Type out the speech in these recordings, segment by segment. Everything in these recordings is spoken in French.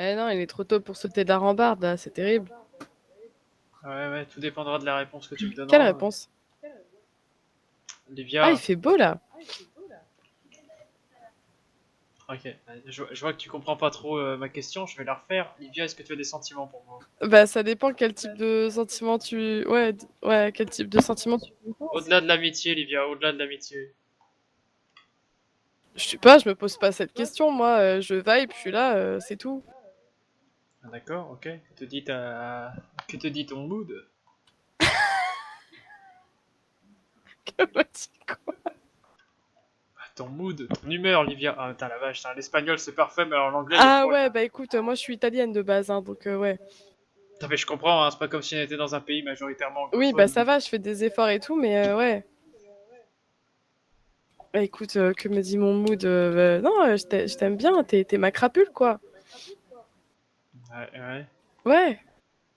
Eh non, il est trop tôt pour sauter de la rambarde, là, c'est terrible. Ouais, tout dépendra de la réponse que tu me Quelle donneras. réponse? Ah, il Livia, fait beau, là. ok, je vois que tu comprends pas trop ma question, je vais la refaire. Livia, est-ce que tu as des sentiments pour moi? Bah, ça dépend quel type de sentiment tu... Ouais, ouais, quel type de sentiment tu penses. Au-delà de l'amitié, Livia, au-delà de l'amitié. Je sais pas, je me pose pas cette question, moi. Je vibe, je suis là, c'est tout. Ah, d'accord, ok. Que te dit ton mood? Ah, ton mood, ton humeur, Livia. Ah, putain, la vache, l'espagnol c'est parfait, mais alors l'anglais le Ah troll. ouais, bah écoute, moi je suis italienne de base, hein, donc ouais. Putain, mais je comprends, hein, c'est pas comme si on était dans un pays majoritairement Oui, bah anglophone. ça va, je fais des efforts et tout, mais ouais. Bah écoute, que me dit mon mood non, je t'aime bien, t'es ma crapule, quoi. Ouais. Ouais.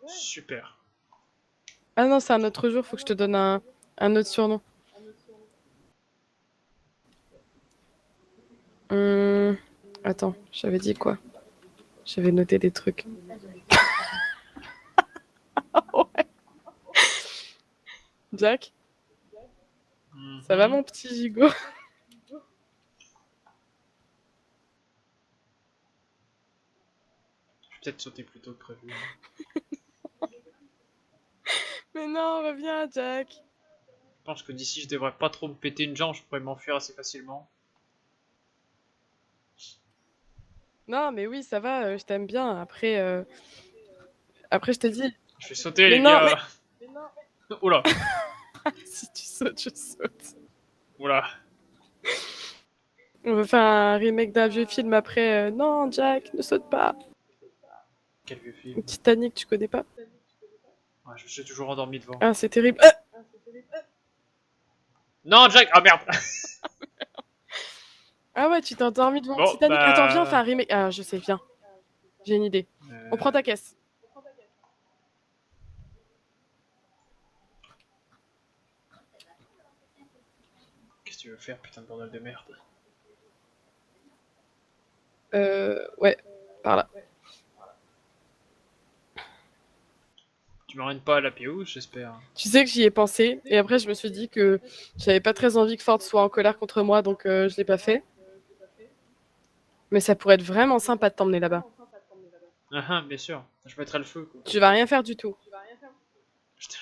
Super. Ah non, c'est un autre jour, faut que je te donne un autre surnom. Hum, Attends, j'avais dit quoi? J'avais noté des trucs. Ouais. Jack, ça va Mhm. mon petit gigot? Je vais peut-être sauter plus tôt que prévu, hein. Mais non, reviens, Jack. Je pense que d'ici je devrais pas trop me péter une jambe, je pourrais m'enfuir assez facilement. Non, mais oui, ça va, je t'aime bien. Après, je te dis. Je vais sauter, Mais les non, mais gars. Oula, si tu sautes, je saute. oula. On va faire un remake d'un vieux film après. Non, Jack, ne saute pas. Quel vieux film. Titanic, tu connais pas? Ouais, je me suis toujours endormi devant. Ah, c'est terrible. Non, Jack. Ah merde. Ah ouais, tu t'es endormi devant Bon, Titanic. Attends, viens, on fait bah. un remake. Ah, je sais, viens. J'ai une idée. On prend euh, ta caisse. Qu'est-ce que tu veux faire, putain de bordel de merde? Ouais, par là. Tu m'emmènes pas à la Péouse, j'espère. Tu sais que j'y ai pensé, et après je me suis dit que j'avais pas très envie que Ford soit en colère contre moi, donc je l'ai pas fait. Mais ça pourrait être vraiment sympa de t'emmener là-bas. Bien sûr. Je mettrai le feu, quoi. Tu vas rien faire du tout.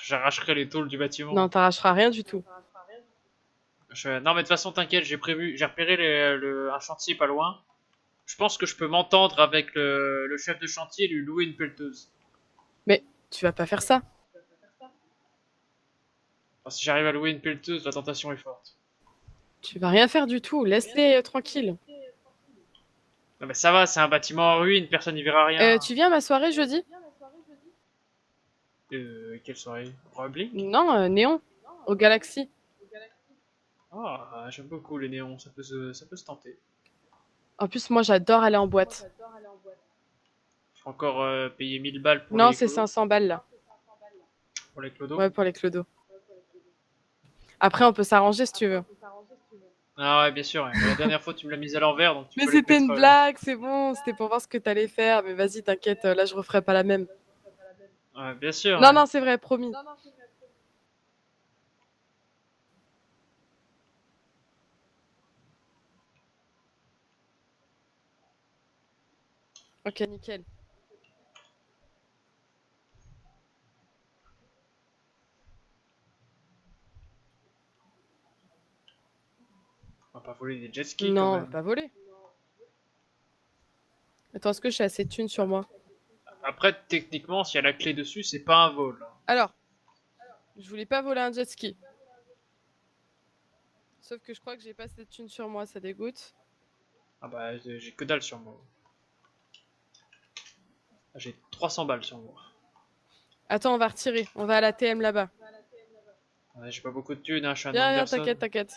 J'arracherai les tôles du Non, bâtiment. t'arracheras rien du tout. Non, mais de toute façon, t'inquiète, j'ai repéré un chantier pas loin. Je pense que je peux m'entendre avec le chef de chantier et lui louer une pelleteuse. Mais tu vas pas faire ça. Enfin, si j'arrive à louer une pelleteuse, la tentation est forte. Tu vas rien faire du tout. Laisse-les tranquilles. Non, mais ça va, c'est un bâtiment en ruine, personne n'y verra rien. Tu viens à ma soirée jeudi? Quelle soirée? Republic? Non, Néon, au Galaxy. Ah, j'aime beaucoup les néons, ça peut se tenter. En plus, moi, j'adore aller en boîte. Faut encore payer 1000 balles Non, c'est 500 balles là. pour les clodos. Ouais, pour les clodos. Après, on peut s'arranger si tu veux. Ah ouais, bien sûr, ouais. Mais la dernière fois, tu me l'as mise à l'envers, donc tu Mais peux les c'était mettre. une blague, c'est bon. C'était pour voir ce que t'allais faire. Mais vas-y, t'inquiète, là, je referai pas la même. Ouais, bien sûr, Non, ouais. non, c'est vrai, promis. Ok, nickel. On va pas voler des jet skis quand Non, on va même. pas voler. Attends, est-ce que j'ai assez de thunes sur moi? Après, techniquement, s'il y a la clé dessus, c'est pas un vol. Alors, je voulais pas voler un jet ski. Sauf que je crois que j'ai pas assez de thunes sur moi, ça dégoûte. Ah bah, j'ai que dalle sur moi. J'ai 300 balles sur moi. Attends, on va retirer. On va à la TM là-bas. Ouais, j'ai pas beaucoup de thunes, hein, je suis un Viens, viens, Anderson. t'inquiète, t'inquiète.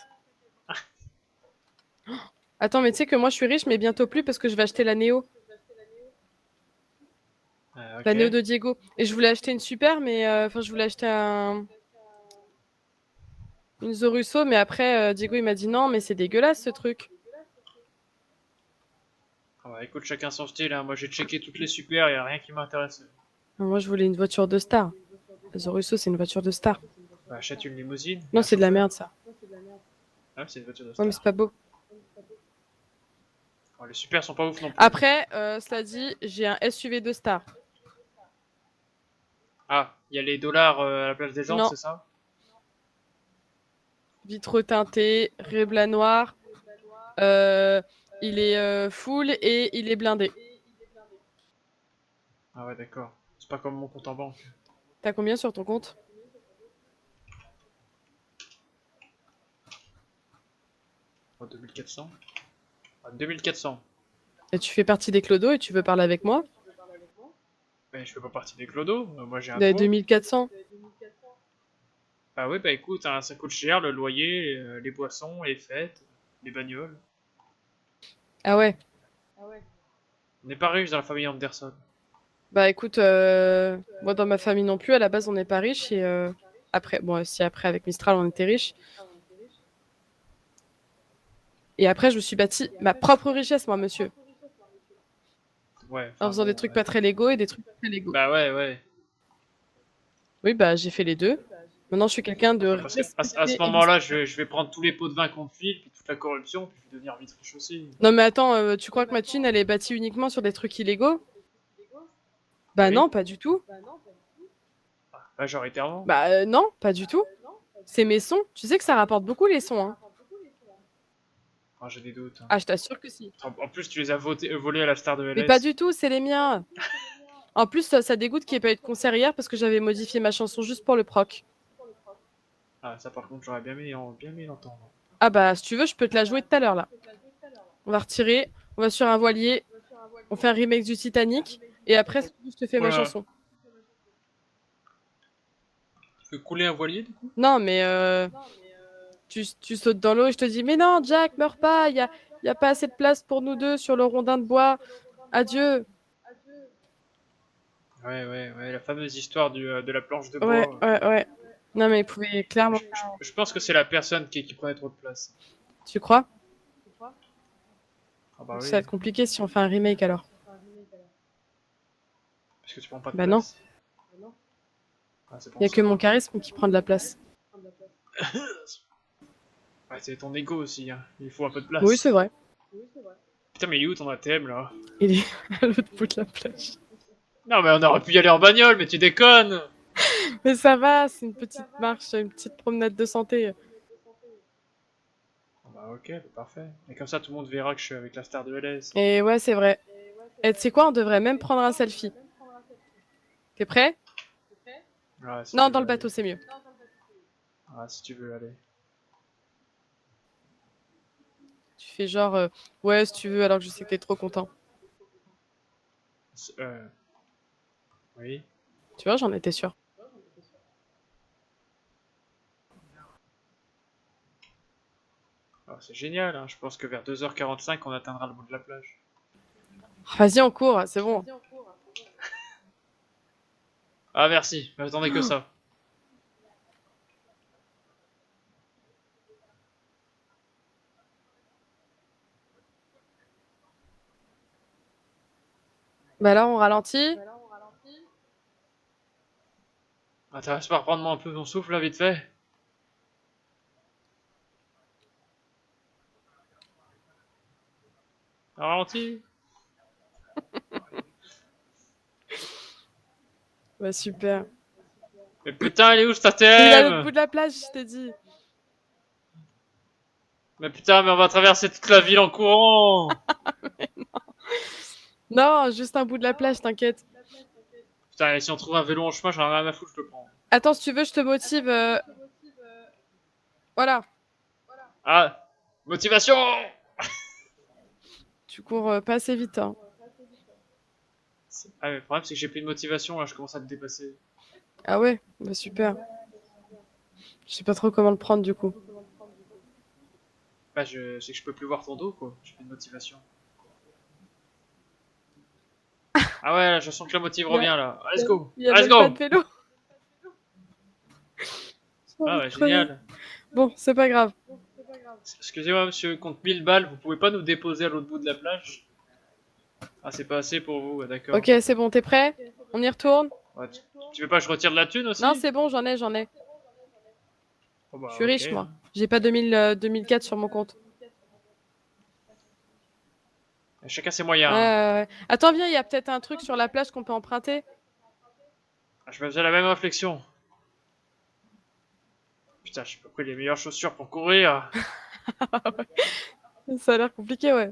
Attends, mais tu sais que moi je suis riche, mais bientôt plus parce que je vais acheter la Néo. La Ok. Néo de Diego. Et je voulais acheter une super, mais enfin, je voulais acheter une Zorusso, mais après, Diego il m'a dit non, mais c'est dégueulasse ce truc. Ah bah écoute, chacun son style, hein. Moi j'ai checké toutes les super, y a rien qui m'intéresse. Moi, je voulais une voiture de star. La Zorusso, c'est une voiture de star. Bah achète une limousine et Non, un c'est de la chauffeur. merde, ça. Ah, c'est une voiture de Ouais, mais c'est star. pas beau. Oh, les super sont pas ouf non plus. Après, cela dit, j'ai un SUV de star. Ah, il y a les dollars à la place des jantes, Non, c'est ça? vitre teintée, réblat noir. Euh, il est full et il est blindé. Ah ouais, d'accord. C'est pas comme mon compte en banque. T'as combien sur ton compte? Oh, 2400. Ah, 2400. Et tu fais partie des clodos et tu veux parler avec moi? Mais je fais pas partie des clodos, moi j'ai un Vous avez toit. 2400. Ah ouais, bah écoute, hein, ça coûte cher, le loyer, les boissons, les fêtes, les bagnoles. Ah ouais. On n'est pas riche dans la famille Anderson. Bah écoute, moi dans ma famille non plus, à la base on n'est pas riche et après, bon si après avec Mistral on était riche. Et après je me suis bâti ma propre richesse moi monsieur, Ouais, en enfin faisant des bon, trucs ouais. pas très légaux et des trucs très légaux. Bah ouais, ouais. Oui bah j'ai fait les deux. Maintenant je suis quelqu'un de Ouais, parce que à ce respecté et moment-là, discret. je vais prendre tous les pots de vin qu'on me file, puis toute la corruption, puis je vais devenir vite riche aussi. Non mais attends, tu crois que ma thune elle est bâtie uniquement sur des trucs illégaux? Ah Bah oui? non, pas du tout. Majoritairement. Bah non, pas du tout. C'est mes sons. Tu sais que ça rapporte beaucoup les sons, hein. Ah, j'ai des doutes, hein. Ah je t'assure que si. En plus, tu les as volés à la star de Mais pas LS. du tout, c'est les miens. En plus, ça dégoûte qu'il n'y ait pas eu de concert hier parce que j'avais modifié ma chanson juste pour le proc. Ah, ça par contre, j'aurais bien aimé l'entendre. Ah bah, si tu veux, je peux te la jouer tout à l'heure là. On va retirer, on va sur un voilier, on fait un remake du Titanic et après, si tu veux, je te fais Oh ma là, chanson. tu peux couler un voilier du coup? Non, mais tu sautes dans l'eau et je te dis, mais non, Jack, meurs pas, y a pas assez de place pour nous deux sur le rondin de bois. Adieu. Ouais, la fameuse histoire de la planche de Ouais, bois. ouais, ouais. Non, mais il pouvait clairement. Je pense que c'est la personne qui prenait trop de place. Tu crois? Ah bah Ça va oui, être compliqué si on fait un remake alors. parce que tu prends pas de Bah non, place. Ah, c'est y pour a que ça. mon charisme qui prend de la place. Ouais, c'est ton ego aussi, hein. Il faut un peu de Oui, place. c'est vrai. Putain, mais il est où ton ATM là? Il est à l'autre bout de la plage. Non, mais on aurait pu y aller en bagnole, mais tu déconnes! Mais ça va, c'est une petite marche, une petite promenade de santé. Ah bah ok, bah, parfait. Et comme ça, tout le monde verra que je suis avec la star de LS. Et ouais, c'est vrai. Et tu sais quoi, on devrait même prendre un selfie. T'es prêt? Ouais, si Non, tu dans le veux, allez. bateau, c'est mieux. Ah, si tu veux, allez. Tu fais genre, ouais, si tu veux, alors que je sais que t'es trop content. Euh... Oui. Tu vois, j'en étais sûre. Ah, c'est génial, hein. Je pense que vers 2h45, on atteindra le bout de la plage. Vas-y, on court, c'est bon. Ah, merci. J'attendais que ça. Bah là, on ralentit. Ah, t'arrives pas à reprendre un peu ton souffle, là, vite fait? Ralenti? Bah super. Mais putain, elle est où cet Il est à l'autre ATM? bout de la plage, je t'ai dit. Mais putain, mais on va traverser toute la ville en courant! Non, juste un bout de la plage, t'inquiète. Putain, et si on trouve un vélo en chemin, j'en ai rien à foutre, je le prends. Attends, si tu veux, je te motive. Voilà. Ah! Motivation! Tu cours pas assez vite, hein. Ah, mais le problème, c'est que j'ai plus de motivation, là, je commence à te dépasser. Ah ouais, bah super. Je sais pas trop comment le prendre du coup. Bah, c'est que je peux plus voir ton dos, quoi. J'ai plus de motivation. Ah ouais, là, je sens que la motive Il y a, revient, là. il y Let's a- go! il y a Let's même pas go! de vélo. J'ai Ah envie de ouais, crever. génial. Bon, c'est pas grave. Excusez-moi, monsieur, compte 1000 balles, vous pouvez pas nous déposer à l'autre bout de la plage? Ah, c'est pas assez pour vous, ouais, d'accord. Ok, c'est bon, t'es prêt? On y retourne? Ouais, tu veux pas que je retire de la thune Non, aussi? c'est bon, j'en ai. Oh Je bah, suis ok, riche, hein. moi. J'ai pas 2004 sur mon compte. Chacun ses Ouais, moyens, hein. ouais, ouais. Attends, viens, il y a peut-être un truc sur la plage qu'on peut emprunter. Je me faisais la même réflexion. Putain, j'ai pas pris les meilleures chaussures pour courir. Ça a l'air compliqué, ouais.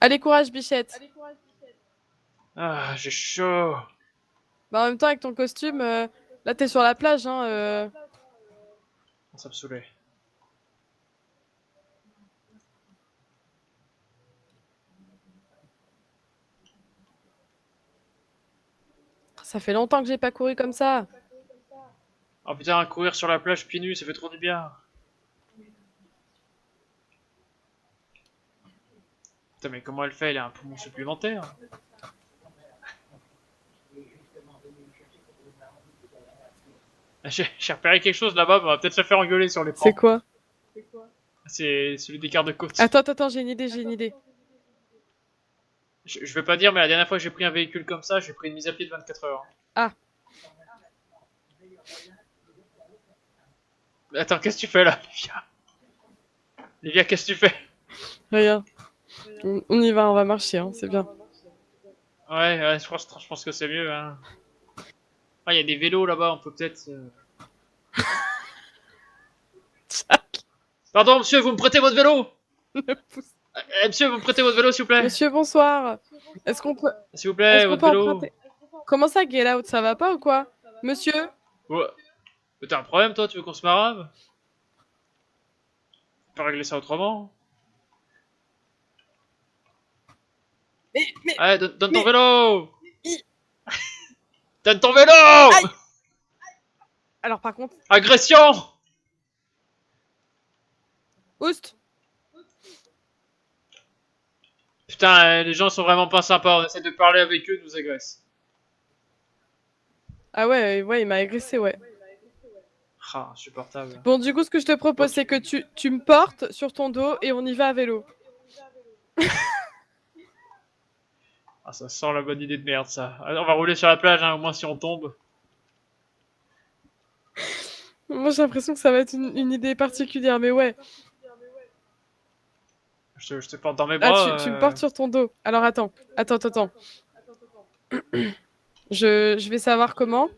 Allez, courage, bichette. Ah, j'ai chaud. Bah, en même temps, avec ton costume, là, t'es sur la plage, hein. Ça me saoulait. Ça fait longtemps que j'ai pas couru comme ça. Oh putain, courir sur la plage pieds nus, ça fait trop du bien. Putain, mais comment elle fait? Elle a un poumon supplémentaire. J'ai repéré quelque chose là-bas, mais on va peut-être se faire engueuler sur les C'est l'écran. quoi? C'est celui des quarts de côte. Attends, j'ai une idée, j'ai une idée. Je vais pas dire, mais la dernière fois que j'ai pris un véhicule comme ça, j'ai pris une mise à pied de 24 heures. Ah, Mais attends, qu'est-ce que tu fais là, Livia? Livia, qu'est-ce que tu fais? regarde. On y va, on va marcher, hein, c'est bien. Ouais, je pense que c'est mieux, hein. Ah, il y a des vélos là-bas, on peut peut-être... Pardon, monsieur, vous me prêtez votre vélo? Monsieur, vous me prêtez votre vélo, s'il vous plaît? Monsieur, bonsoir. Est-ce qu'on peut, S'il vous est-ce plaît, qu'on votre peut vélo. emprunter? Comment ça, get out, ça va pas ou quoi? Monsieur? Ouais. Mais t'as un problème, toi? Tu veux qu'on se marave? On peut régler ça autrement. Mais, Allez, donne ton mais, vélo! i- Donne ton vélo! aïe! Alors, par contre, Agression! oust! Putain, les gens sont vraiment pas sympas, on essaie de parler avec eux, ils nous agressent. Ah ouais, ouais, il m'a agressé, ouais. Ah, insupportable. Bon, du coup, ce que je te Bon, propose, c'est que tu me portes sur ton dos et on y va à vélo. Ah, ça sent la bonne idée de merde, ça. Allez, on va rouler sur la plage, hein, au moins si on tombe. Moi, j'ai l'impression que ça va être une idée particulière, mais ouais. Je te porte dans mes Ah, bras. tu me portes sur ton dos. Alors, attends. Je vais savoir comment.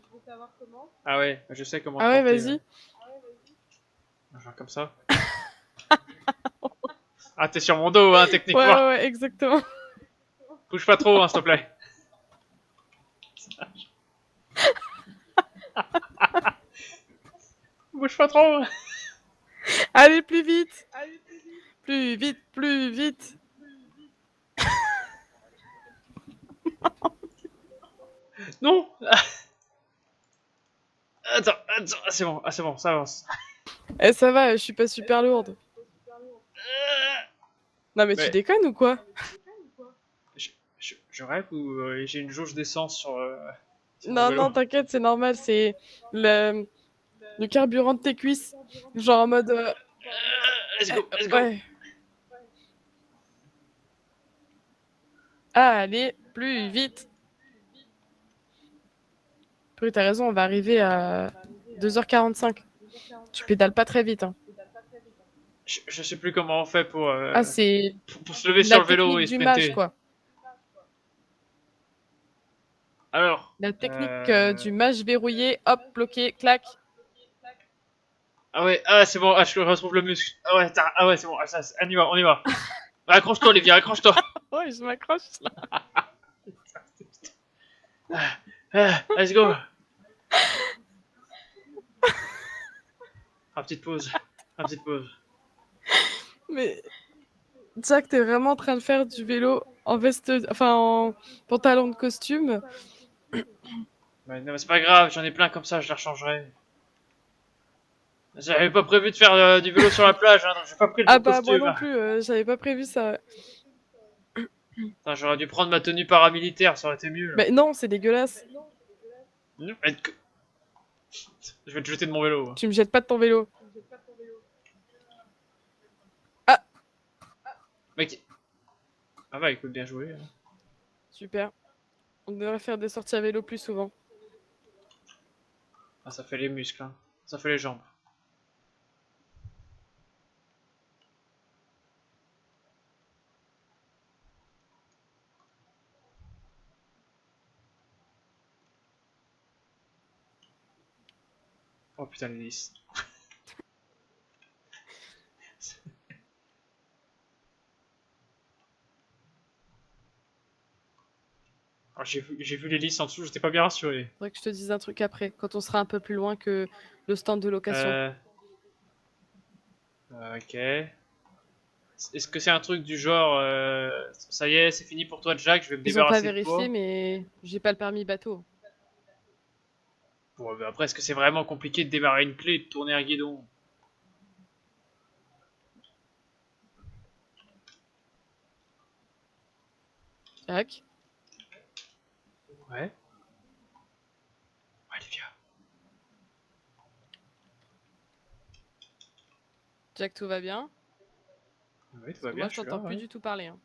Ah ouais, je sais comment Ah te ouais, porter, ouais. vas-y. Genre comme ça. Ah, t'es sur mon dos, hein, techniquement. Ouais, exactement. Bouge pas trop, hein, s'il te plaît. Bouge pas trop. Allez, plus vite. Plus vite, plus vite. Non. Attends, c'est bon, ça avance. Eh, ça va, je suis pas super lourde. Non, mais tu Mais déconnes ou quoi? je rêve ou j'ai une jauge d'essence sur mon Non, vélo? non, t'inquiète, c'est normal, c'est le carburant de tes cuisses. Genre en mode. Let's go. Ouais. Ah, allez, plus vite. Purée, t'as raison, on va arriver à 2h45. Tu pédales pas très vite, hein. Je sais plus comment on fait Ah, c'est pour se lever sur la le vélo technique et du mage, sprinter. quoi. Alors, La technique du mage verrouillé, hop, bloqué, clac. ah ouais, ah c'est bon, ah, je retrouve le muscle. Ah ouais, ah ouais, c'est bon, on y va. Accroche-toi, Olivia, accroche-toi. Ouais, je m'accroche là. Let's go. Ah, petite pause. Mais Jack, t'es vraiment en train de faire du vélo en veste, enfin en pantalon de costume. Non, mais c'est pas grave, j'en ai plein comme ça, je les rechangerai. J'avais pas prévu de faire du vélo sur la plage, hein, donc j'ai pas pris le Ah bon bah moi costume. non plus, j'avais pas prévu ça. Putain, j'aurais dû prendre ma tenue paramilitaire, ça aurait été mieux là. Mais non, c'est dégueulasse. Je vais te jeter de mon vélo. Tu me jettes pas de ton vélo. Ah, Mec. Ah bah écoute, bien joué. super. On devrait faire des sorties à vélo plus souvent. Ah, ça fait les muscles, hein. Ça fait les jambes. Oh putain, l'hélice. Alors, j'ai vu l'hélice en dessous, j'étais pas bien rassuré. Faudrait que je te dise un truc après, quand on sera un peu plus loin que le stand de location. Ok. Est-ce que c'est un truc du genre, ça y est, c'est fini pour toi, Jack, je vais me Ils ont pas débarrasser de vérifié, toi? mais j'ai pas le permis bateau. Bon, bah après, est-ce que c'est vraiment compliqué de démarrer une clé et de tourner un guidon? Jack, Ouais. Olivia. Jack, tout va bien? Oui, tout Parce va que moi, bien, je je suis là, t'entends plus ouais. du tout parler. Hein.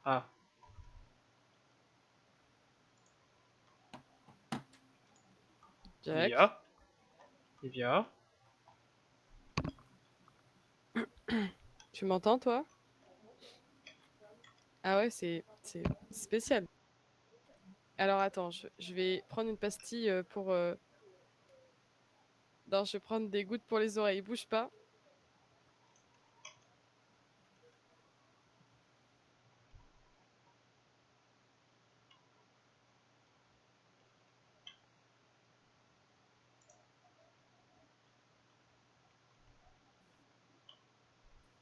Ah. Jack, Olivia. Olivia. tu m'entends, toi? Ah ouais, c'est spécial. Alors attends, je vais prendre une pastille pour... Non, je vais prendre des gouttes pour les oreilles. Bouge pas.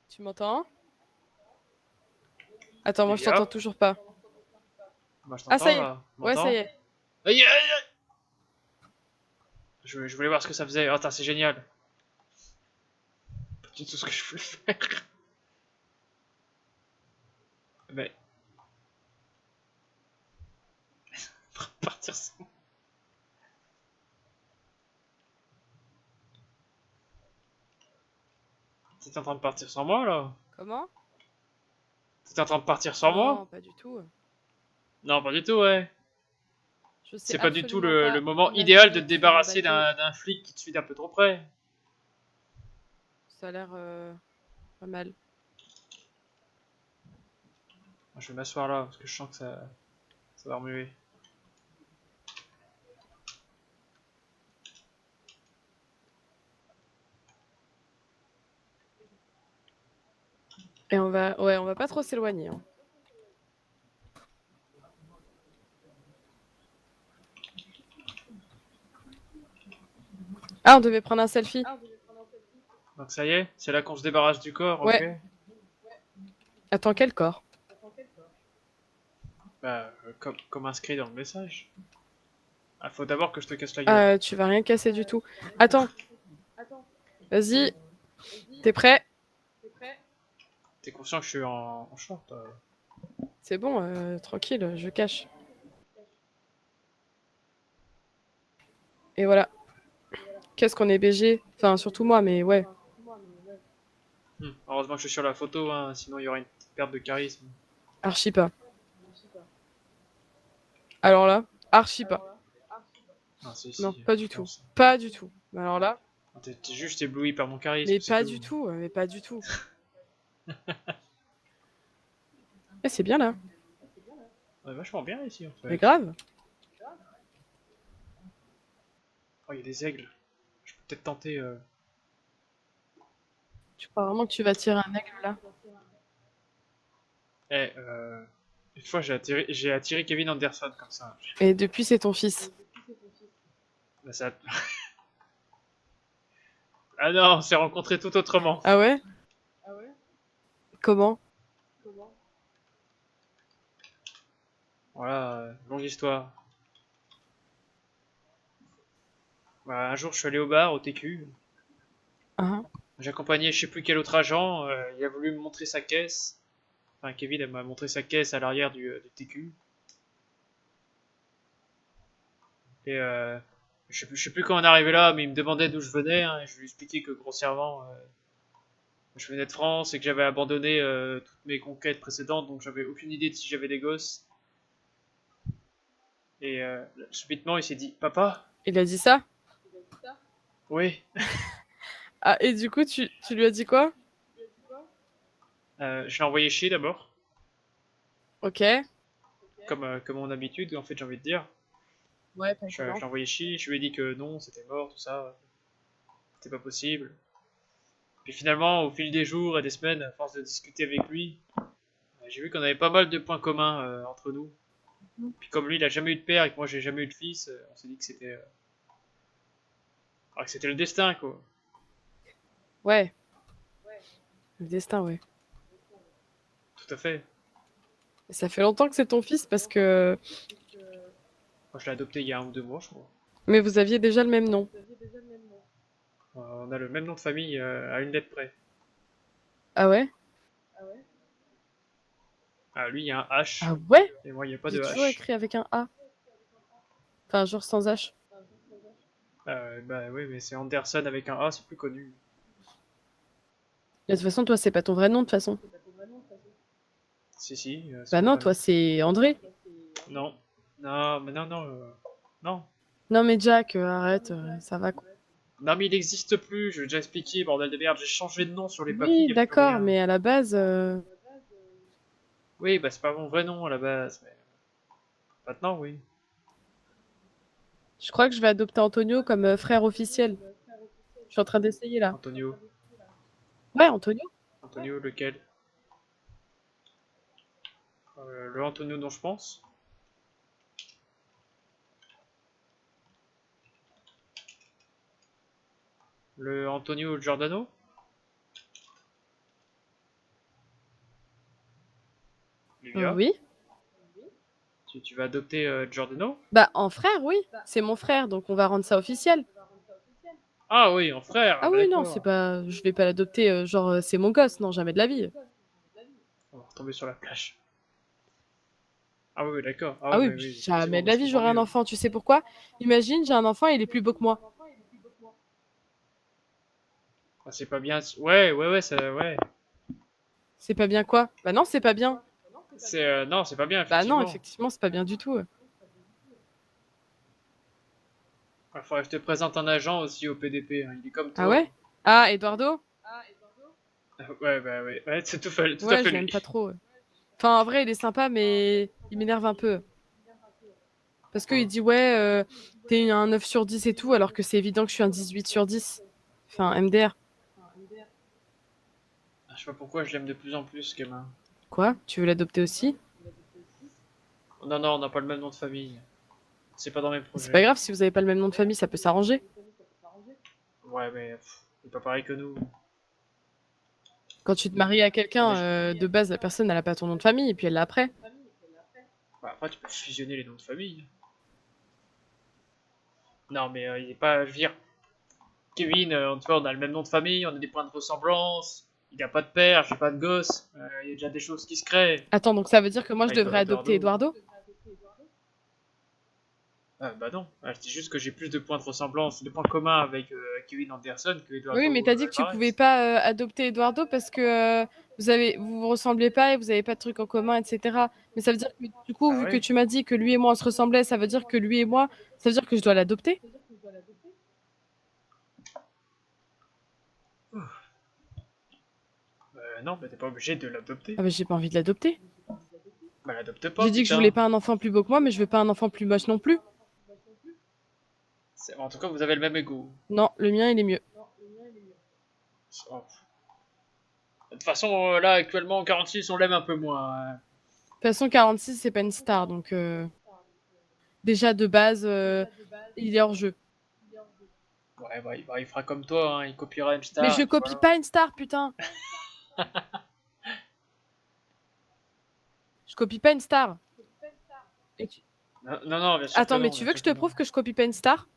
Tu m'entends? Attends, moi, je t'entends Olivia. toujours pas. Moi, je Ah, ça t'entends, y est. là. Tu Ouais, ça y m'entends? est. Aïe, aïe, aïe. Je voulais voir ce que ça faisait. Oh, putain, c'est génial. Pas du tout ce que je voulais faire. Mais... partir sans... T'étais en train de partir sans moi, là? Comment? T'étais en train de partir sans Non, moi? pas du tout. Non, pas du tout, ouais. Je sais C'est pas du tout absolument le pas moment idéal de naviguer te sur un débarrasser bateau. d'un flic qui te suit d'un peu trop près. Ça a l'air pas mal. Je vais m'asseoir là, parce que je sens que ça va remuer. Et on va pas trop s'éloigner. Hein. Ah, on devait prendre un selfie. Donc ça y est, c'est là qu'on se débarrasse du corps, ok? Ouais. Attends, quel corps? Bah, comme inscrit dans le message. Ah, faut d'abord que je te casse la gueule. Tu vas rien casser du tout. Attends, vas-y. T'es prêt? T'es conscient que je suis en short? C'est bon, tranquille, je cache. Et voilà. Qu'est-ce qu'on est BG? Enfin, surtout moi, mais ouais. Heureusement que je suis sur la photo, hein, sinon il y aurait une petite perte de charisme. Archi pas. Alors là, archi pas. Ah, si, Non, si, pas du je tout. pense. Pas du tout. Mais alors là, Ah, t'es juste ébloui par mon charisme, mais c'est pas tout. du tout, mais pas du tout. Eh, c'est bien là. Ouais, vachement bien ici en Mais fait. grave. Oh, il y a des aigles. Je peux peut-être tenter. Tu crois vraiment que tu vas tirer un aigle là? Eh, une fois j'ai attiré Kevin Anderson comme ça. Et depuis, c'est ton fils. Bah, ça... Ah non, on s'est rencontrés tout autrement. Ah ouais? Comment? Voilà, longue histoire. Bah, un jour, je suis allé au bar, au TQ. Hein. J'ai accompagné je sais plus quel autre agent. Il a voulu me montrer sa caisse. Enfin, Kevin elle m'a montré sa caisse à l'arrière du TQ. Et je sais plus quand on est arrivé là, mais il me demandait d'où je venais, hein, et je lui expliquais que grossièrement, je venais de France et que j'avais abandonné toutes mes conquêtes précédentes, donc j'avais aucune idée de si j'avais des gosses. Et subitement, il s'est dit, papa? Il a dit ça? Oui. Ah, et du coup, tu lui as dit quoi? Je l'ai envoyé chier d'abord, Ok. comme mon habitude, en fait, j'ai envie de dire. Ouais, pas Je étonnant. l'ai envoyé chier, je lui ai dit que non, c'était mort, tout ça, c'était pas possible. Puis finalement, au fil des jours et des semaines, à force de discuter avec lui, j'ai vu qu'on avait pas mal de points communs entre nous. Puis comme lui, il a jamais eu de père et que moi, j'ai jamais eu de fils, on s'est dit que c'était le destin, quoi. Ouais, le destin, ouais. Tout à fait. Et ça fait longtemps que c'est ton fils parce que... Moi, je l'ai adopté il y a 1 ou 2 mois, je crois. Mais vous aviez déjà le même nom. On a le même nom de famille à une lettre près. Ah ouais? Ah, lui, il y a un Ah H, ouais? et moi, il n'y a pas J'ai de toujours H. écrit avec un A. Enfin, genre sans H. Bah oui, mais c'est Anderson avec un A, c'est plus connu. De toute façon, toi, c'est pas ton vrai nom, de toute façon. Si, si, c'est Bah mon non, vrai toi, nom. c'est André. Non. Non, mais non, non. Non. Non mais Jack, arrête, ça va quoi. Non, mais il n'existe plus, je l'ai déjà expliqué, bordel de merde. J'ai changé de nom sur les papiers, il Oui, n'y a plus d'accord, rien. mais à la base... Oui, bah c'est pas mon vrai nom à la base, mais maintenant, oui. Je crois que je vais adopter Antonio comme frère officiel. Je suis en train d'essayer là. Antonio. Ouais, Antonio. Antonio, lequel? Le Antonio dont je pense? Le Antonio Giordano? Livia? Oui. Tu vas adopter Giordano? Bah en frère, oui. C'est mon frère, donc on va rendre ça officiel. Ah oui, en frère, ah Ah bah oui, non, c'est d'accord. pas... Je vais pas l'adopter, genre c'est mon gosse, non, jamais de la vie. On va retomber sur la plage. Ah oui, oui, d'accord. Ah Ah oui, oui, oui, oui, jamais effectivement, de bah, la je vie comprends j'aurai un mieux. enfant, tu sais pourquoi? Imagine, j'ai un enfant et il est plus beau que moi. Ah, c'est pas bien. Ouais, ouais, ouais, ça, ouais. C'est pas bien quoi? Bah non, c'est pas bien. Non, c'est pas bien, Bah non, effectivement. effectivement, c'est pas bien du tout. Il faudrait que je te présente un agent aussi au PDP, hein. Il est comme Ah toi, ouais? Ah, Eduardo? hein. Ouais, bah ouais, ouais, c'est tout à Ouais, fait je l'aime lui. pas trop. Enfin, en vrai, il est sympa, mais il m'énerve un peu. Parce qu'il Pourquoi? dit, ouais, t'es un 9 sur 10 et tout, alors que c'est évident que je suis un 18 sur 10. Enfin, MDR. Je sais pas pourquoi je l'aime de plus en plus, gamin. Quoi? Tu veux l'adopter aussi? Non, non, on n'a pas le même nom de famille. C'est pas dans mes C'est pas projets. grave, si vous avez pas le même nom de famille, ça peut s'arranger. Ouais, mais il est pas pareil que nous. Quand tu te maries à On quelqu'un, est... de base, la personne, elle a pas ton nom de famille, et puis elle l'a après. Bah, après, tu peux fusionner les noms de famille. Non, mais il est pas. Je veux dire, Kevin, tu vois, on a le même nom de famille, on a des points de ressemblance. Il a pas de père, j'ai pas de gosse. Il y a déjà des choses qui se créent. Attends, donc ça veut dire que moi, je Avec devrais adopter Eduardo. Eduardo? Bah non, je dis juste que j'ai plus de points de ressemblance, de points communs avec Kevin Anderson que Oui, mais t'as Eduardo dit que tu pouvais Alvarez. pas adopter Eduardo parce que vous vous ressemblez pas et vous avez pas de trucs en commun, etc. Mais ça veut dire que du coup, Ah vu que ouais? tu m'as dit que lui et moi on se ressemblait, ça veut dire que lui et moi, ça veut dire que je dois l'adopter? Non, mais t'es pas obligé de l'adopter. Ah bah j'ai pas envie de l'adopter. Bah l'adopte pas, J'ai dit que je voulais putain. pas un enfant plus beau que moi, mais je veux pas un enfant plus moche non plus. En tout cas, vous avez le même ego. Non, le mien il est mieux. Oh. De toute façon, là, actuellement, en 46, on l'aime un peu moins, hein. De toute façon, 46 c'est pas une star, donc déjà de base, il est hors jeu. Ouais, bah, il fera comme toi, hein, il copiera une Mais star, je et puis copie voilà. pas une star, putain. Je copie pas une star. Et tu- Non, non, non, bien sûr que Attends, mais non, tu bien veux que sûr je que te non. prouve que je copie pas une star?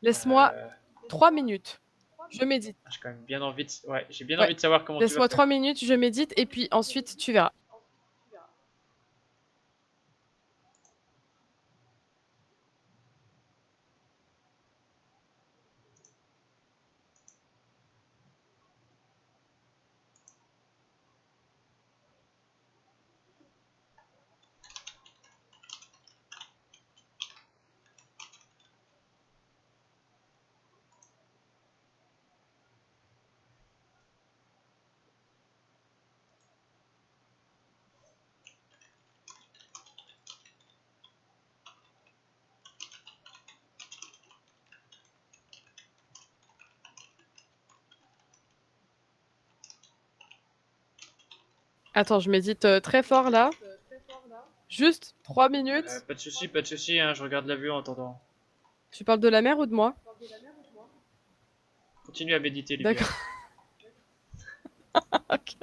Laisse-moi Euh, 3 minutes. je médite. J'ai quand même bien envie de... Ouais, j'ai bien Ouais, envie de savoir comment tu vas laisse-moi 3 faire. minutes, je médite et puis ensuite tu verras. Attends, je médite très fort là. Juste 3 minutes. Pas de souci, hein, je regarde la vue en attendant. Tu parles de la mer ou de moi? Continue à méditer, Livia. D'accord. Ok.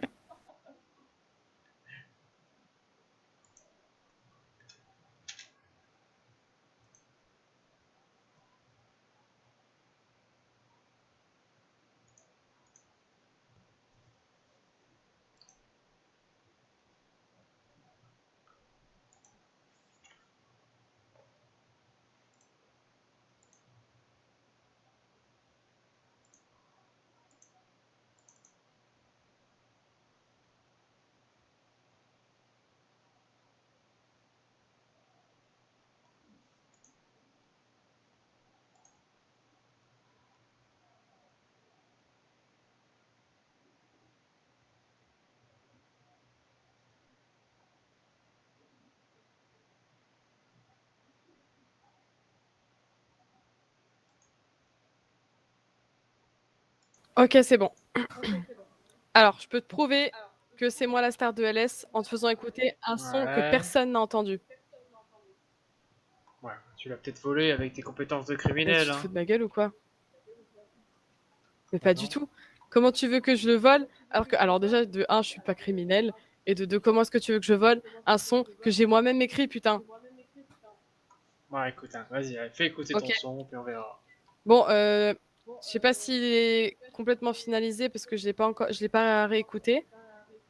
Ok, c'est bon. Alors, je peux te prouver que c'est moi la star de LS en te faisant écouter un son que Ouais. personne n'a entendu. Ouais, tu l'as peut-être volé avec tes compétences de Mais criminel, tu te hein. fous de ma gueule ou quoi? Mais Bah pas du non. tout. Comment tu veux que je le vole alors déjà, de un, je suis pas criminelle. Et de deux, comment est-ce que tu veux que je vole un son que j'ai moi-même écrit, putain? Ouais, écoute, hein, vas-y, allez, fais écouter Ok. ton son, puis on verra. Bon, je sais pas s'il est complètement finalisé parce que je l'ai pas réécouté.